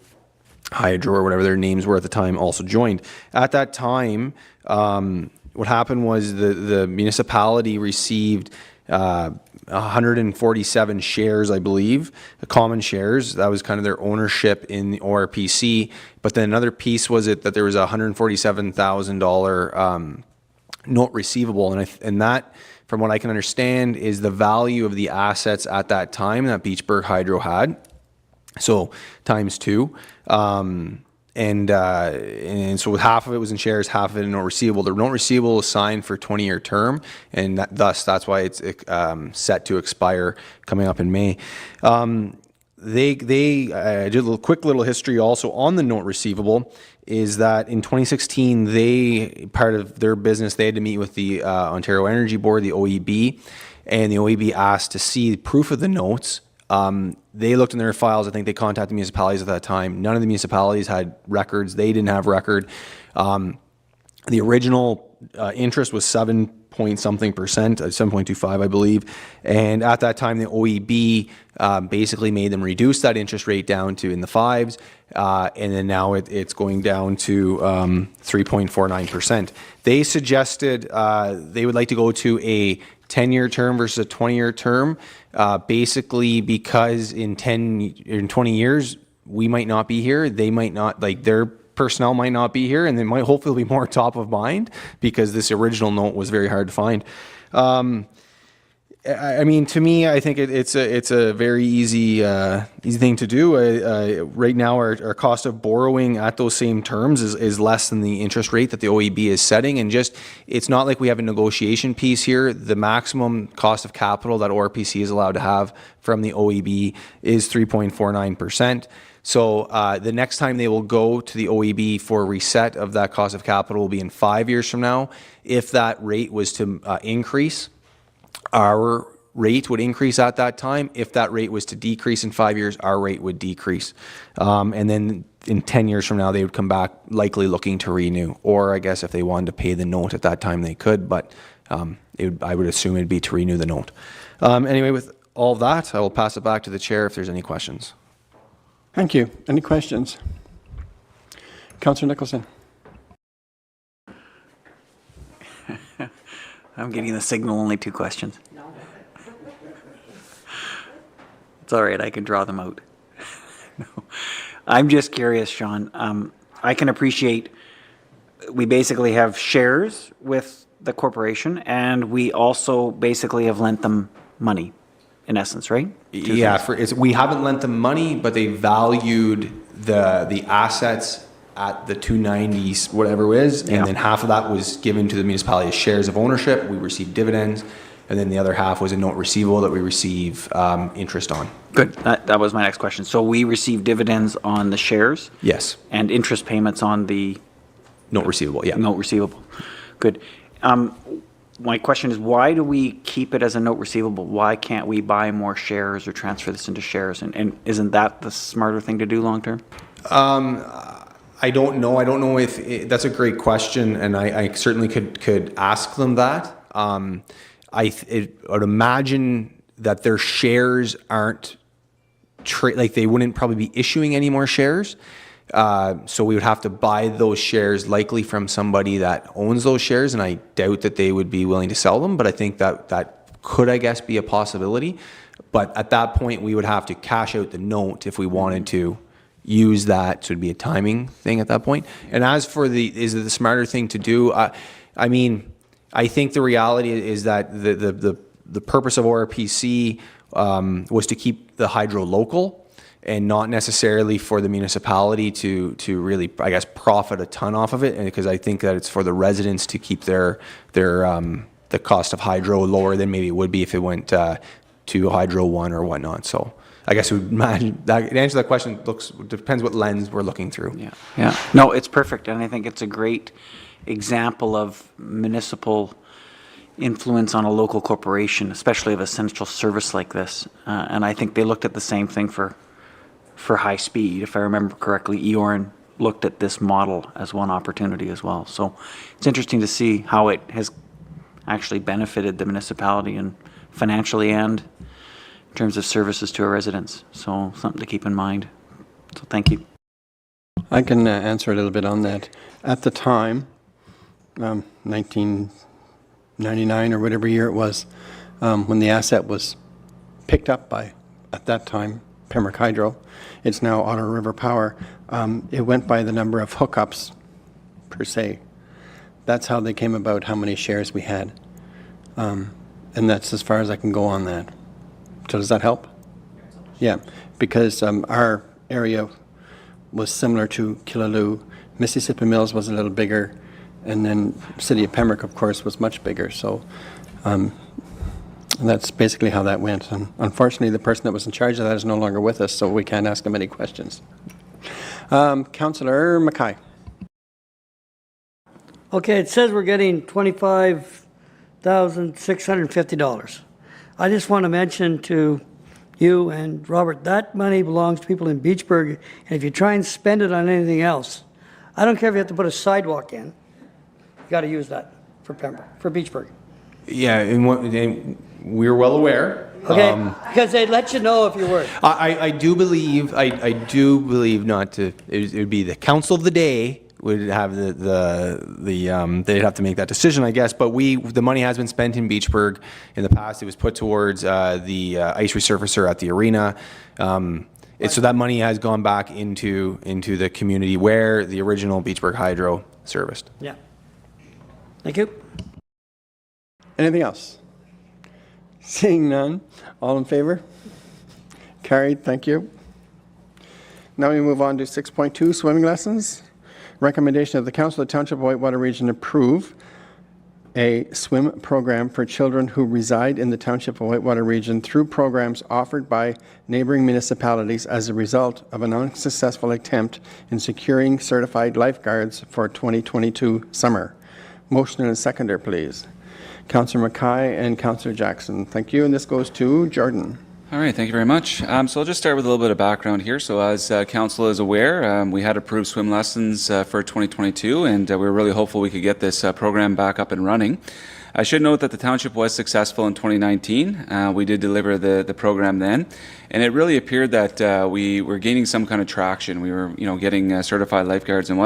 Hydro or whatever their names were at the time also joined. At that time, what happened was the municipality received 147 shares, I believe, common shares. That was kind of their ownership in the ORPC. But then another piece was that there was a $147,000 note receivable, and that, from what I can understand, is the value of the assets at that time that Beachburg Hydro had. So times two. And so with half of it was in shares, half of it in note receivable. The note receivable is signed for a 20-year term, and that's why it's set to expire coming up in May. They did a quick little history also on the note receivable. Is that in 2016, part of their business, they had to meet with the Ontario Energy Board, the OEB, and the OEB asked to see proof of the notes. They looked in their files. I think they contacted municipalities at that time. None of the municipalities had records. They didn't have record. The original interest was 7.something%, 7.25, I believe. And at that time, the OEB basically made them reduce that interest rate down to in the fives. And then now it's going down to 3.49%. They suggested they would like to go to a 10-year term versus a 20-year term, basically because in 20 years, we might not be here. They might not, like their personnel might not be here, and they might hopefully be more top of mind because this original note was very hard to find. I mean, to me, I think it's a very easy thing to do. Right now, our cost of borrowing at those same terms is less than the interest rate that the OEB is setting, and just it's not like we have a negotiation piece here. The maximum cost of capital that ORPC is allowed to have from the OEB is 3.49%. So the next time they will go to the OEB for a reset of that cost of capital will be in 5 years from now. If that rate was to increase, our rate would increase at that time. If that rate was to decrease in 5 years, our rate would decrease. And then in 10 years from now, they would come back likely looking to renew. Or I guess if they wanted to pay the note at that time, they could, but I would assume it'd be to renew the note. Anyway, with all that, I will pass it back to the chair if there's any questions. Thank you. Any questions? Councillor Nicholson. I'm getting the signal, only 2 questions. It's all right, I can draw them out. No. I'm just curious, Sean. I can appreciate we basically have shares with the corporation, and we also basically have lent them money, in essence, right? Yeah, we haven't lent them money, but they valued the assets at the 290s, whatever it is, and then half of that was given to the municipality as shares of ownership. We received dividends, and then the other half was a note receivable that we receive interest on. Good. That was my next question. So we receive dividends on the shares? Yes. And interest payments on the note receivable, yeah. Note receivable. Good. My question is, why do we keep it as a note receivable? Why can't we buy more shares or transfer this into shares? And isn't that the smarter thing to do long term? I don't know. I don't know if that's a great question, and I certainly could ask them that. I would imagine that their shares aren't like they wouldn't probably be issuing any more shares. So we would have to buy those shares likely from somebody that owns those shares, and I doubt that they would be willing to sell them. But I think that could, I guess, be a possibility. But at that point, we would have to cash out the note if we wanted to use that. So it'd be a timing thing at that point. And as for is it the smarter thing to do? I mean, I think the reality is that the purpose of ORPC was to keep the hydro local and not necessarily for the municipality to really, I guess, profit a ton off of it. And because I think that it's for the residents to keep the cost of hydro lower than maybe it would be if it went to Hydro 1 or whatnot. So I guess we imagine that to answer that question depends what lens we're looking through. Yeah. No, it's perfect, and I think it's a great example of municipal influence on a local corporation, especially of essential service like this. And I think they looked at the same thing for high speed. If I remember correctly, Eorn looked at this model as one opportunity as well. So it's interesting to see how it has actually benefited the municipality and financially and in terms of services to our residents. So something to keep in mind. So thank you. I can answer a little bit on that. At the time, 1999 or whatever year it was, when the asset was picked up by, at that time, Pembroke Hydro, it's now Otter River Power, it went by the number of hookups per se. That's how they came about how many shares we had. And that's as far as I can go on that. So does that help? Yeah, because our area was similar to Killaloo. Mississippi Mills was a little bigger, and then City of Pembroke, of course, was much bigger. So that's basically how that went. And unfortunately, the person that was in charge of that is no longer with us, so we can't ask him any questions. Councillor Mackay. Okay, it says we're getting $25,650. I just want to mention to you and Robert, that money belongs to people in Beachburg, and if you try and spend it on anything else, I don't care if you have to put a sidewalk in, you got to use that for Pembroke, for Beachburg. Yeah, and we're well aware. Okay, because they'd let you know if you were. I do believe not to. It would be the council of the day would have they'd have to make that decision, I guess. But the money has been spent in Beachburg in the past. It was put towards the ice resurfacer at the arena. So that money has gone back into the community where the original Beachburg Hydro serviced. Yeah. Thank you. Anything else? Seeing none, all in favor? Carried, thank you. Now we move on to 6.2, swimming lessons. Recommendation of the Council of the Township of Whitewater Region approve a swim program for children who reside in the Township of Whitewater Region through programs offered by neighboring municipalities as a result of an unsuccessful attempt in securing certified lifeguards for 2022 summer. Motion and a seconder, please. Councillor Mackay and Councillor Jackson. Thank you, and this goes to Jordan. All right, thank you very much. So I'll just start with a little bit of background here. So as Council is aware, we had approved swim lessons for 2022, and we were really hopeful we could get this program back up and running. I should note that the township was successful in 2019. We did deliver the program then, and it really appeared that we were gaining some kind of traction. We were, getting certified lifeguards and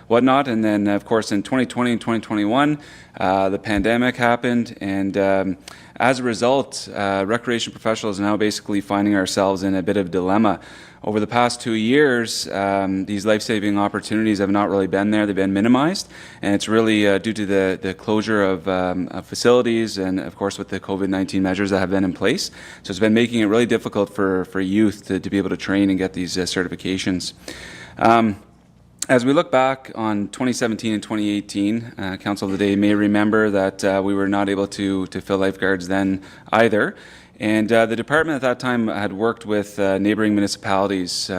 whatnot. And then, of course, in 2020 and 2021, the pandemic happened, and as a result, recreation professionals are now basically finding ourselves in a bit of dilemma. Over the past 2 years, these life-saving opportunities have not really been there. They've been minimized, and it's really due to the closure of facilities and, of course, with the COVID-19 measures that have been in place. So it's been making it really difficult for youth to be able to train and get these certifications. As we look back on 2017 and 2018, Council of the Day may remember that we were not able to fill lifeguards then either. And the department at that time had worked with neighboring municipalities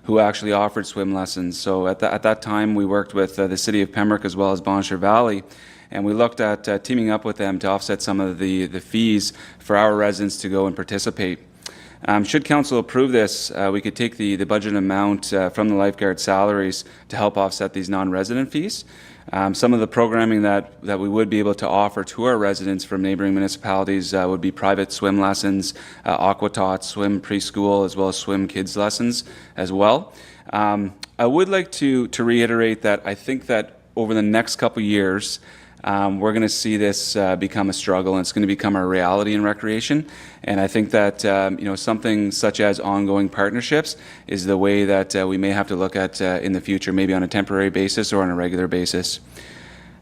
who actually offered swim lessons. So at that time, we worked with the City of Pembroke as well as Bonshire Valley, and we looked at teaming up with them to offset some of the fees for our residents to go and participate. Should Council approve this, we could take the budget amount from the lifeguard salaries to help offset these non-resident fees. Some of the programming that we would be able to offer to our residents from neighboring municipalities would be private swim lessons, aqua-tot, swim preschool, as well as swim kids lessons as well. I would like to reiterate that I think that over the next couple of years, we're going to see this become a struggle, and it's going to become a reality in recreation. And I think that something such as ongoing partnerships is the way that we may have to look at in the future, maybe on a temporary basis or on a regular basis.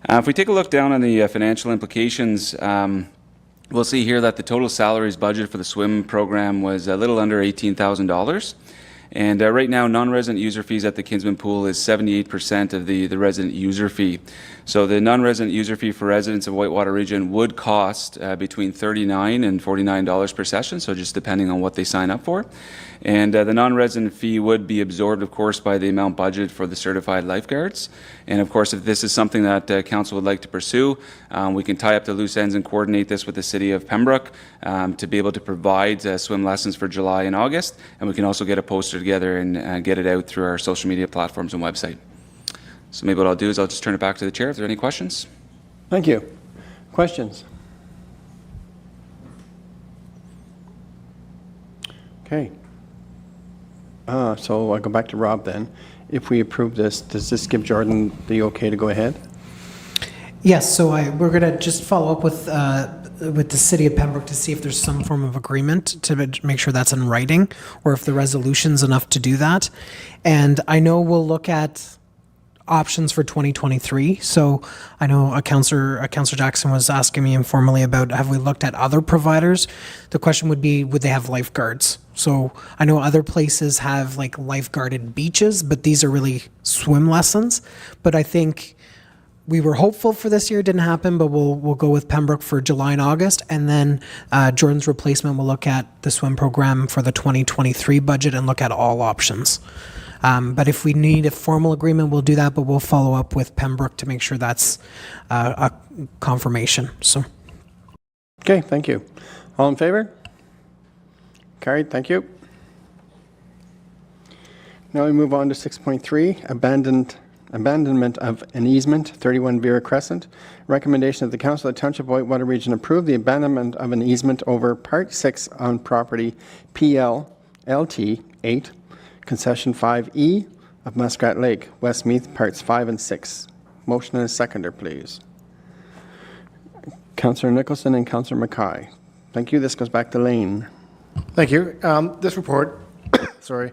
If we take a look down on the financial implications, we'll see here that the total salaries budget for the swim program was a little under $18,000. And right now, non-resident user fees at the Kinsman Pool is 78% of the resident user fee. So the non-resident user fee for residents of Whitewater Region would cost between $39 and $49 per session, so just depending on what they sign up for. And the non-resident fee would be absorbed, of course, by the amount budgeted for the certified lifeguards. And of course, if this is something that Council would like to pursue, we can tie up the loose ends and coordinate this with the City of Pembroke to be able to provide swim lessons for July and August. And we can also get a poster together and get it out through our social media platforms and website. So maybe what I'll do is I'll just turn it back to the chair if there are any questions. Thank you. Questions? Okay. So I'll go back to Rob then. if we approve this, does this give Jordan the okay to go ahead? Yes, so we're going to just follow up with the city of Pembroke to see if there's some form of agreement to make sure that's in writing, or if the resolution's enough to do that. And I know we'll look at options for 2023. So I know Councillor Jackson was asking me informally about, have we looked at other providers? The question would be, would they have lifeguards? So I know other places have like lifeguarded beaches, but these are really swim lessons. But I think we were hopeful for this year, it didn't happen, but we'll go with Pembroke for July and August, and then Jordan's replacement will look at the swim program for the 2023 budget and look at all options. But if we need a formal agreement, we'll do that, but we'll follow up with Pembroke to make sure that's a confirmation. So, Okay, thank you. All in favor? Carried, thank you. Now we move on to 6.3, abandonment of an easement, 31 Vera Crescent. Recommendation of the Council of the Township of Whitewater Region approve the abandonment of an easement over Part 6 on property PL LT 8, Concession 5E of Muskrat Lake, Westmeath, Parts 5 and 6. Motion and a seconder, please. Councillor Nicholson and Councillor Mackay. Thank you. This goes back to Lane. Thank you. This report, sorry,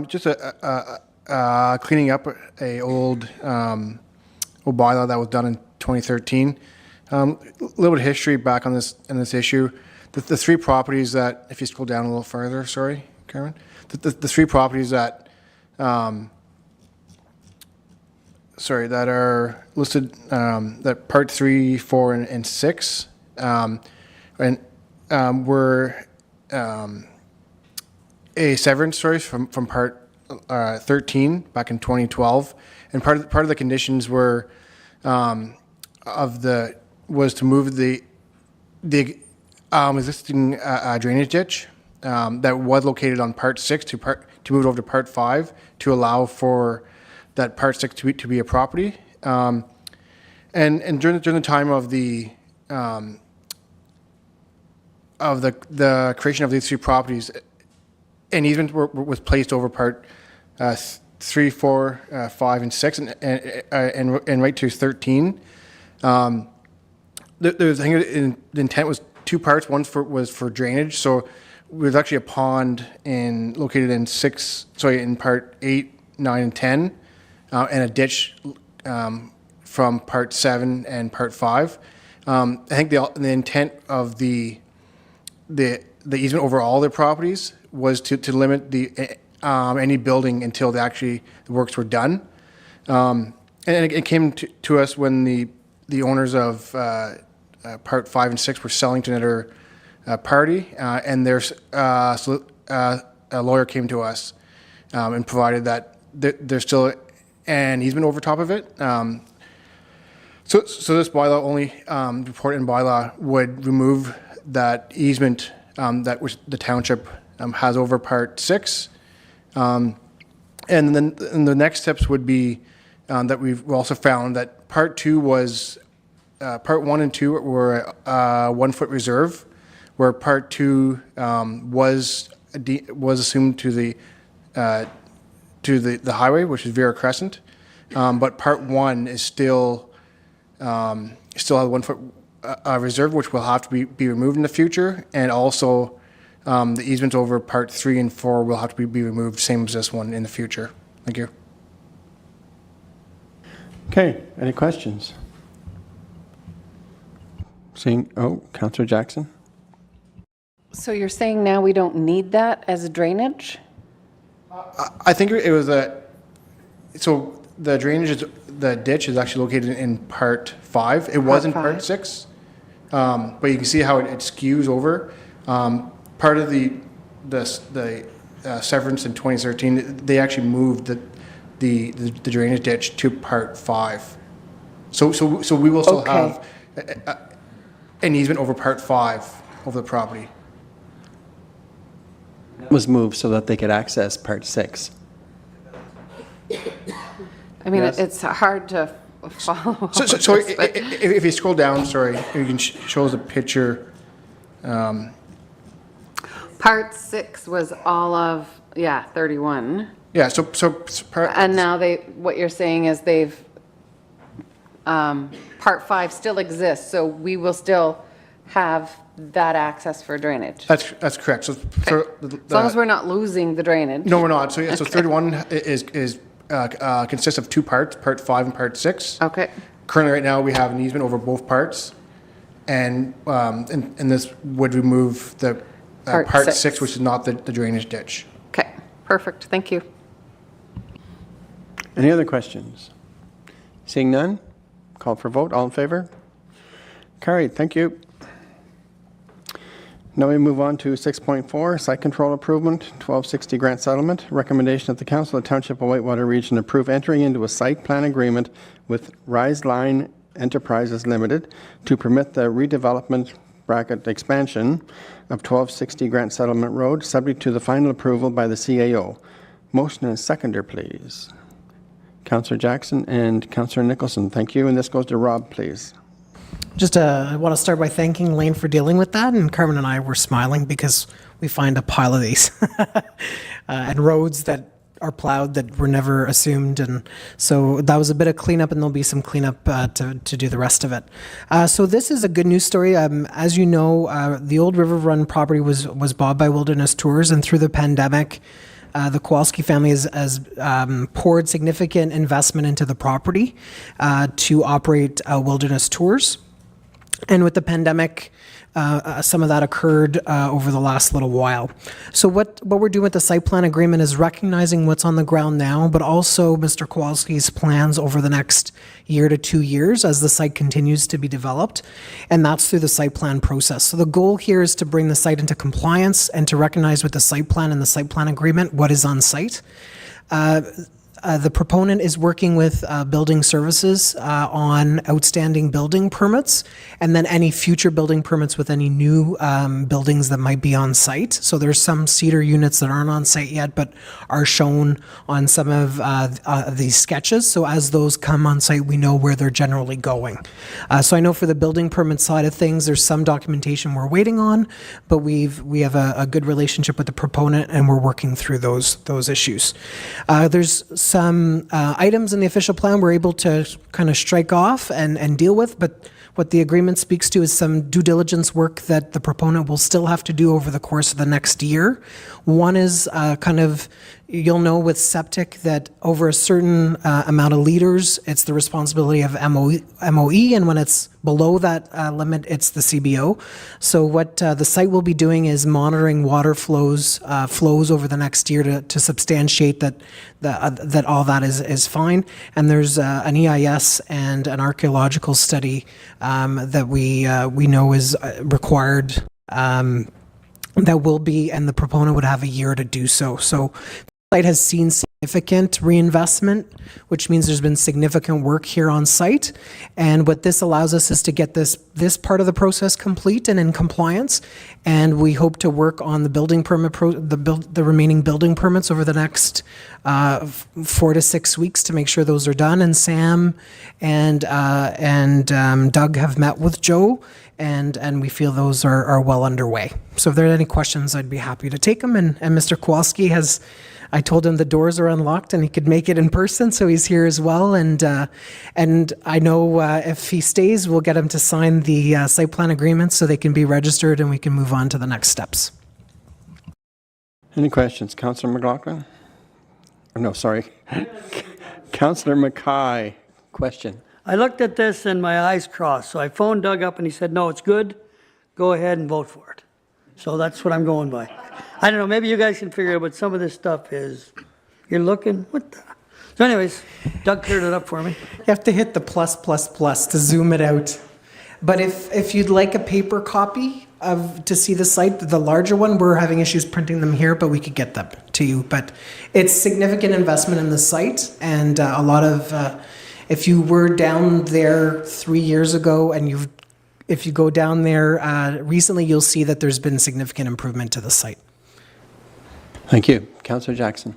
just cleaning up a old bylaw that was done in 2013. A little bit of history back on this issue. The three properties that, if you scroll down a little further, sorry, Carmen, the three properties that that are listed, that Part 3, 4, and 6, were a severance, from Part 13 back in 2012, and part of the conditions were was to move the existing drainage ditch that was located on Part 6 to move it over to Part 5 to allow for that Part 6 to be a property. And during the time of the creation of these three properties, an easement was placed over Part 3, 4, 5, and 6, and right to 13. The intent was two parts. One was for drainage. So there's actually a pond located in Part 8, 9, and 10, and a ditch from Part 7 and Part 5. I think the intent of the easement over all their properties was to limit any building until the works were done. And it came to us when the owners of Part 5 and 6 were selling to another party, and a lawyer came to us and provided that there's still an easement over top of it. So this bylaw report and bylaw would remove that easement that which the township has over Part 6. And then the next steps would be that we've also found that Part 2 was, Part 1 and 2 were 1 foot reserve, where Part 2 was assumed to the highway, which is Vera Crescent. But Part 1 is still has 1 foot reserve, which will have to be removed in the future, and also the easement over Part 3 and 4 will have to be removed, same as this one, in the future. Thank you. Okay, any questions? Councillor Jackson? So you're saying now we don't need that as drainage? I think it was so the drainage the ditch is actually located in Part 5. It was in Part 6, but you can see how it skews over. Part of the severance in 2013, they actually moved the drainage ditch to Part 5. So we will still have an easement over Part 5 over the property. Was moved so that they could access Part 6. I mean, Yes. it's hard to follow. So if you scroll down, sorry, you can show us a picture. Part 6 was all of, 31. Yeah, And now what you're saying is part 5 still exists, so we will still have that access for drainage. that's correct. So, As long as we're not losing the drainage. no, we're not. So, yeah, so 31 consists of 2 parts, part 5 and part 6. Okay. Currently, right now, we have an easement over both parts, and this would remove the part 6, which is not the drainage ditch. Okay, perfect, thank you. Any other questions? Seeing none, call for vote. All in favor? Carried. Thank you. Now we move on to 6.4, Site Control Improvement, 1260 Grant Settlement. Recommendation that the Council of the Township of Whitewater Region approve entering into a site plan agreement with Rise Line Enterprises Limited to permit the redevelopment expansion of 1260 Grant Settlement Road, subject to the final approval by the CAO. Motion and seconder, please. Councillor Jackson and Councillor Nicholson. Thank you. And this goes to Rob, please. Just I want to start by thanking Lane for dealing with that, and Carmen and I were smiling because we find a pile of these and roads that are plowed that were never assumed, and so that was a bit of cleanup, and there'll be some cleanup to do the rest of it. So this is a good news story. As you know, the old River Run property was bought by Wilderness Tours, and through the pandemic, the Kowalski family has poured significant investment into the property to operate Wilderness Tours. And with the pandemic, some of that occurred over the last little while. So what we're doing with the site plan agreement is recognizing what's on the ground now, but also Mr. Kowalski's plans over the next year to 2 years as the site continues to be developed, and that's through the site plan process. So the goal here is to bring the site into compliance and to recognize with the site plan and the site plan agreement what is on site. The proponent is working with building services on outstanding building permits, and then any future building permits with any new buildings that might be on site. So there's some cedar units that aren't on site yet, but are shown on some of these sketches. So as those come on site, we know where they're generally going. So I know for the building permit side of things, there's some documentation we're waiting on, but we have a good relationship with the proponent, and we're working through those issues. There's some items in the official plan we're able to kind of strike off and deal with, but what the agreement speaks to is some due diligence work that the proponent will still have to do over the course of the next year. One is you'll know with septic that over a certain amount of liters, it's the responsibility of MOE, and when it's below that limit, it's the CBO. So what the site will be doing is monitoring water flows over the next year to substantiate that all that is fine. And there's an EIS and an archaeological study that we know is required. That will be, and the proponent would have a year to do so. So the site has seen significant reinvestment, which means there's been significant work here on site. And what this allows us is to get this part of the process complete and in compliance. And we hope to work on the building permit, the remaining building permits over the next 4 to 6 weeks to make sure those are done. And Sam and Doug have met with Joe, and we feel those are well underway. So if there are any questions, I'd be happy to take them. And Mr. Kowalski I told him the doors are unlocked and he could make it in person, so he's here as well. And I know if he stays, we'll get him to sign the site plan agreement so they can be registered and we can move on to the next steps. Any questions? Councillor McLaughlin? No, sorry. Councillor Mackay, question. I looked at this and my eyes crossed, so I phoned Doug up and he said, no, it's good, go ahead and vote for it. So that's what I'm going by. I don't know, maybe you guys can figure out what some of this stuff is. You're looking, what the? So anyways, Doug cleared it up for me. You have to hit the plus to zoom it out. But if you'd like a paper copy to see the site, the larger one, we're having issues printing them here, but we could get them to you. But it's significant investment in the site, and a lot of, if you were down there 3 years ago and if you go down there recently, you'll see that there's been significant improvement to the site. Thank you. Councillor Jackson.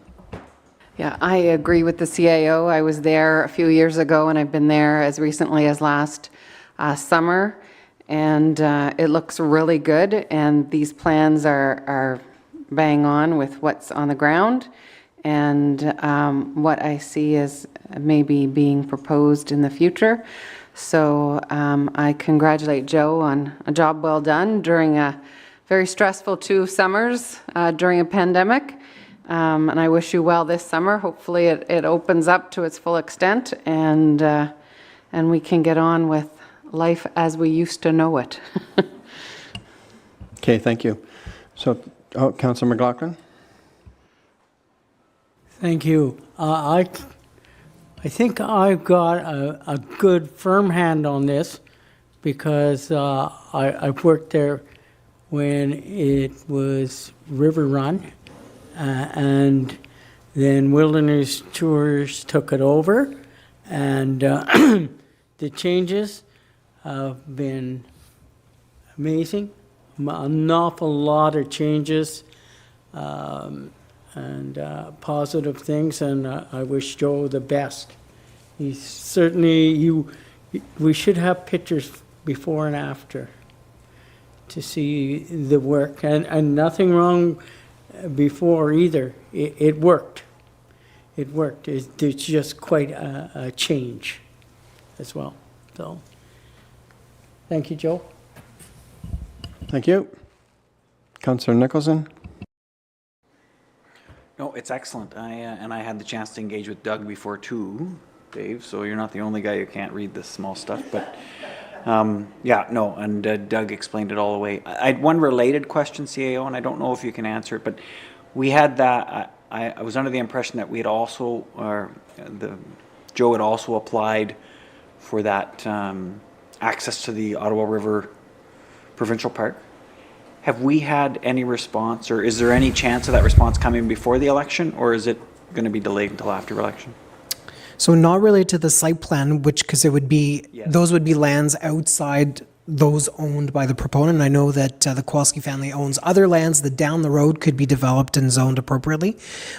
Yeah, I agree with the CAO. I was there a few years ago, and I've been there as recently as last summer, and it looks really good, and these plans are bang on with what's on the ground, and what I see is maybe being proposed in the future. So I congratulate Joe on a job well done during a very stressful 2 summers during a pandemic. And I wish you well this summer. Hopefully it opens up to its full extent, and we can get on with life as we used to know it. Okay, thank you. So, Councillor McLaughlin? Thank you. I think I've got a good firm hand on this because I've worked there when it was River Run, and then Wilderness Tours took it over, and the changes have been amazing. An awful lot of changes and positive things, and I wish Joe the best. He's certainly, we should have pictures before and after to see the work, and nothing wrong before either. It worked. It worked. It's just quite a change as well. So, thank you, Joe. Thank you. Councillor Nicholson? No, it's excellent. And I had the chance to engage with Doug before too, Dave, so you're not the only guy who can't read this small stuff. But yeah, no, and Doug explained it all the way. I had one related question, CAO, and I don't know if you can answer it, but we had that, I was under the impression that we had also, Joe had also applied for that access to the Ottawa River Provincial Park. Have we had any response, or is there any chance of that response coming before the election, or is it going to be delayed until after election? So not related to the site plan, because it would be, Yes. those would be lands outside those owned by the proponent. I know that the Kowalski family owns other lands that down the road could be developed and zoned appropriately.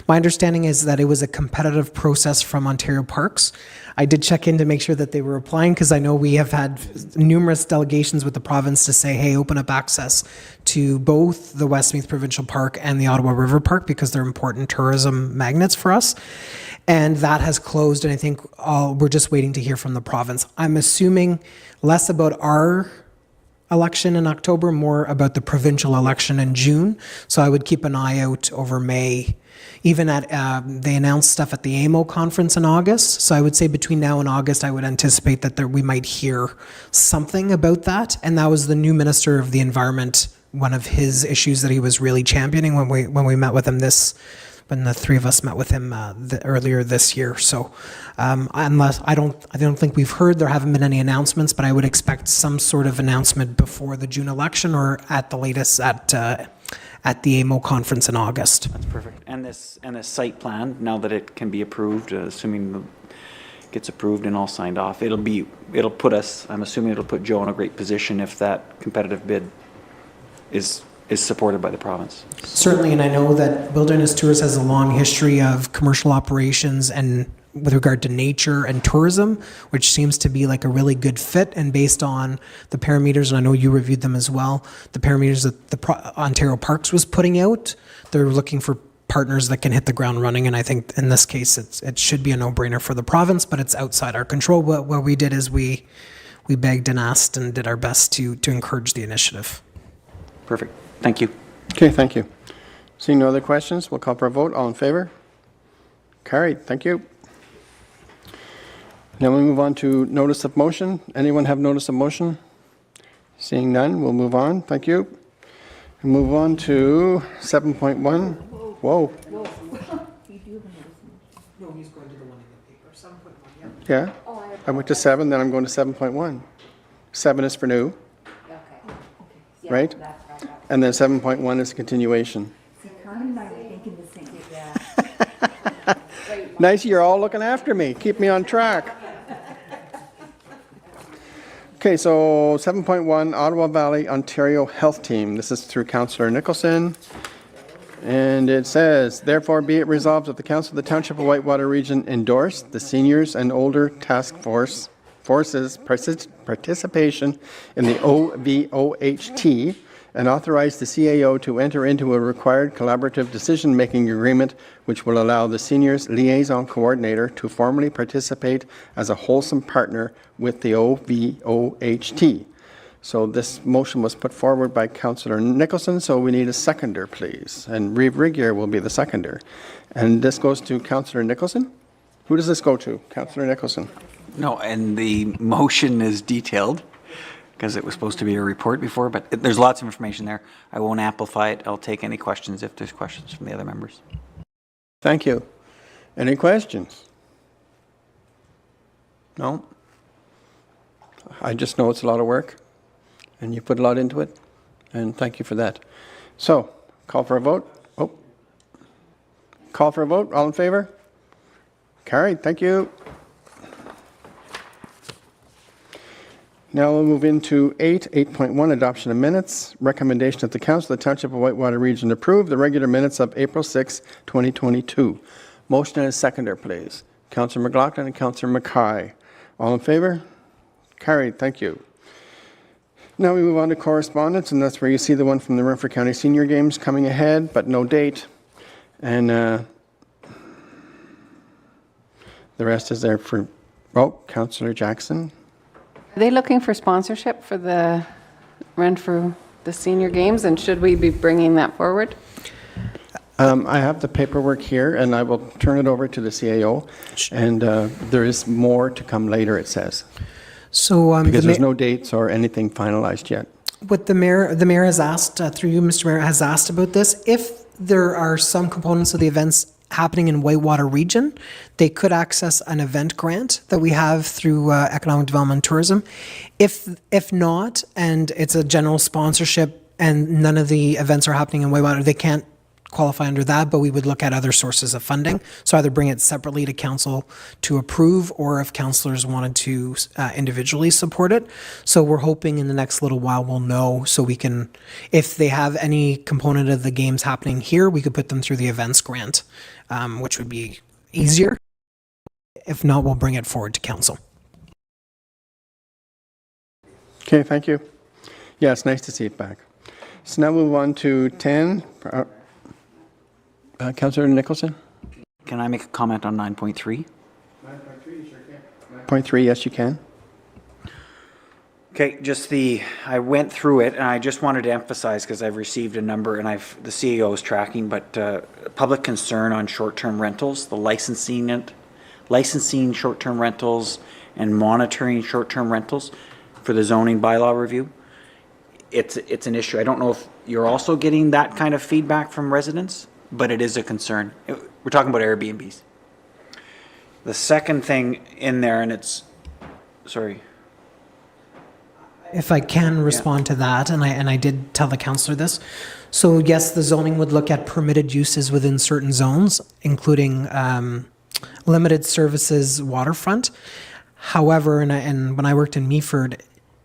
My understanding is that it was a competitive process from Ontario Parks. I did check in to make sure that they were applying, because I know we have had numerous delegations with the province to say, hey, open up access to both the Westmeath Provincial Park and the Ottawa River Park, because they're important tourism magnets for us. And that has closed, and I think we're just waiting to hear from the province. I'm assuming less about our election in October, more about the provincial election in June. So I would keep an eye out over May. Even at, they announced stuff at the AMO conference in August. So I would say between now and August, I would anticipate that we might hear something about that. And that was the new Minister of the Environment, one of his issues that he was really championing when we met with him when the three of us met with him earlier this year. So unless I don't think we've heard, there haven't been any announcements, but I would expect some sort of announcement before the June election, or at the latest at the AMO conference in August. That's perfect. And this site plan, now that it can be approved, assuming it gets approved and all signed off, it'll put us, I'm assuming it'll put Joe in a great position if that competitive bid is supported by the province. Certainly, and I know that Wilderness Tours has a long history of commercial operations and with regard to nature and tourism, which seems to be like a really good fit. And based on the parameters, and I know you reviewed them as well, the parameters that the Ontario Parks was putting out, they're looking for partners that can hit the ground running. And I think in this case, it should be a no-brainer for the province, but it's outside our control. What we did is we begged and asked and did our best to encourage the initiative. Perfect. Thank you. Okay, thank you. Seeing no other questions, we'll call for a vote. All in favor? Carried. Thank you. Now we move on to notice of motion. Anyone have notice of motion? Seeing none, we'll move on. Thank you. We'll move on to 7.1. Whoa. No, he's going to the one in the paper. 7.1, yeah. Yeah. I went to 7, then I'm going to 7.1. 7 is for new. Okay. Right? And then 7.1 is a continuation. Nice, you're all looking after me. Keep me on track. Okay, so 7.1, Ottawa Valley, Ontario Health Team. This is through Councillor Nicholson. And it says, therefore be it resolved that the Council of the Township of Whitewater Region endorse the Seniors and Older Task Force's participation in the OVOHT and authorize the CAO to enter into a required collaborative decision-making agreement which will allow the Seniors Liaison Coordinator to formally participate as a wholesome partner with the OVOHT. So this motion was put forward by Councillor Nicholson, so we need a seconder, please. And Reeve Rigier will be the seconder. And this goes to Councillor Nicholson? Who does this go to? Councillor Nicholson. No, and the motion is detailed, because it was supposed to be a report before, but there's lots of information there. I won't amplify it. I'll take any questions if there's questions from the other members. Thank you. Any questions? No? I just know it's a lot of work, and you put a lot into it, and thank you for that. So, call for a vote. Oh. Call for a vote. All in favor? Carried. Thank you. Now we'll move into 8.1, adoption of minutes. Recommendation of the Council of the Township of Whitewater Region approve the regular minutes of April 6, 2022. Motion and a seconder, please. Councillor McLaughlin and Councillor Mackay. All in favor? Carried. Thank you. Now we move on to correspondence, and that's where you see the one from the Renfrew County Senior Games coming ahead, but no date. And the rest is there for, Councillor Jackson. Are they looking for sponsorship for the Renfrew, the senior games, and should we be bringing that forward? I have the paperwork here, and I will turn it over to the CAO, and there is more to come later, it says. So because there's no dates or anything finalized yet. what the mayor has asked, through you, Mr. Mayor, has asked about this, if there are some components of the events happening in Whitewater region, they could access an event grant that we have through Economic Development and Tourism. If not, and it's a general sponsorship and none of the events are happening in Whitewater, they can't qualify under that, but we would look at other sources of funding. So either bring it separately to council to approve, or if councillors wanted to individually support it. So we're hoping in the next little while we'll know, so we can, if they have any component of the games happening here, we could put them through the events grant, which would be easier. If not, we'll bring it forward to council. Okay, thank you. Yeah, it's nice to see it back. So now move on to 10. Councillor Nicholson? Can I make a comment on 9.3? 9.3, you sure can. 9.3, yes, you can. Okay, I went through it and I just wanted to emphasize, because I've received a number and the CEO is tracking, but public concern on short-term rentals, the licensing short-term rentals and monitoring short-term rentals for the zoning bylaw review. It's an issue. I don't know if you're also getting that kind of feedback from residents, but it is a concern. We're talking about Airbnbs. The second thing in there, and sorry. If I can respond to that, and I did tell the councillor this. So yes, the zoning would look at permitted uses within certain zones, including limited services waterfront. However, and when I worked in Meaford,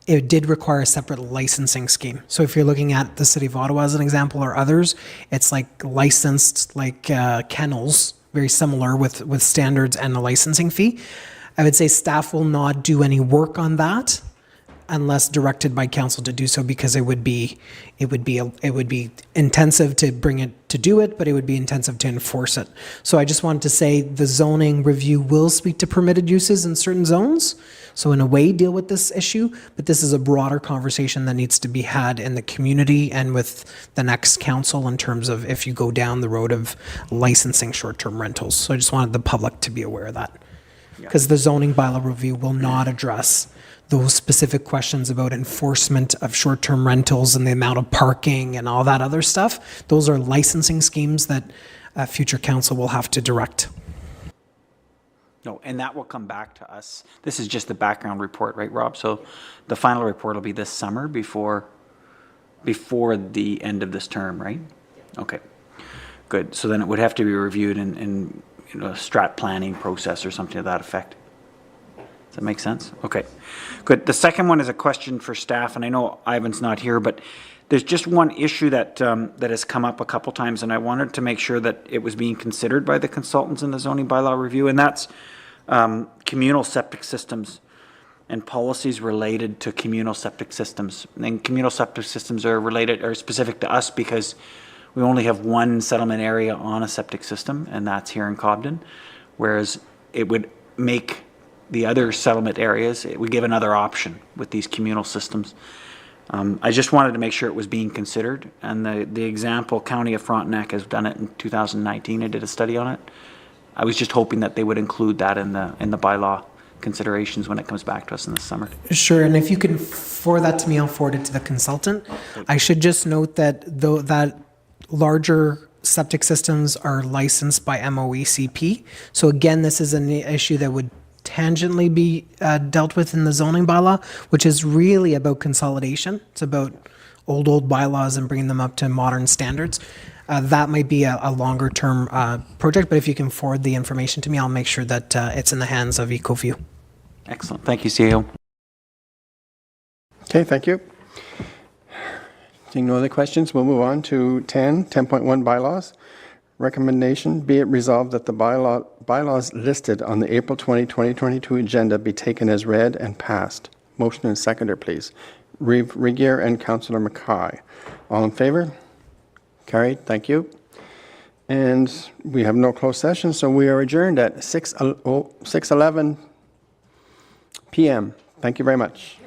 it did require a separate licensing scheme. So if you're looking at the city of Ottawa as an example, or others, it's like licensed, like kennels, very similar with standards and a licensing fee. I would say staff will not do any work on that unless directed by council to do so, because it would be intensive to bring it to do it, but it would be intensive to enforce it. So I just wanted to say the zoning review will speak to permitted uses in certain zones. So in a way deal with this issue, but this is a broader conversation that needs to be had in the community and with the next council in terms of if you go down the road of licensing short-term rentals. So I just wanted the public to be aware of that. Because the zoning bylaw review will not address those specific questions about enforcement of short-term rentals and the amount of parking and all that other stuff. Those are licensing schemes that future council will have to direct. No, and that will come back to us. This is just the background report, right, Rob? So the final report will be this summer before the end of this term, right? Okay, good. So then it would have to be reviewed in a strat planning process or something to that effect. Does that make sense? Okay, good. The second one is a question for staff, and I know Ivan's not here, but there's just one issue that has come up a couple times, and I wanted to make sure that it was being considered by the consultants in the zoning bylaw review, and that's communal septic systems. and policies related to communal septic systems. And communal septic systems are related or specific to us because we only have one settlement area on a septic system, and that's here in Cobden. Whereas it would make the other settlement areas, it would give another option with these communal systems. I just wanted to make sure it was being considered. And the example, County of Frontenac has done it in 2019. I did a study on it. I was just hoping that they would include that in the bylaw considerations when it comes back to us in the summer. Sure, and if you can forward that to me, I'll forward it to the consultant. I should just note that though that larger septic systems are licensed by MOECP. So again, this is an issue that would tangentially be dealt with in the zoning bylaw, which is really about consolidation. It's about old bylaws and bringing them up to modern standards. That might be a longer term project, but if you can forward the information to me, I'll make sure that it's in the hands of Ecovue. Excellent. Thank you, CEO. Okay, thank you. Seeing no other questions, we'll move on to 10.1 bylaws. Recommendation, be it resolved that the bylaws listed on the April 20, 2022 agenda be taken as read and passed. Motion and seconder, please. Reeve Regier and Councillor Mackay. All in favor? Carried, thank you. And we have no closed session, so we are adjourned at 6:11 p.m. Thank you very much.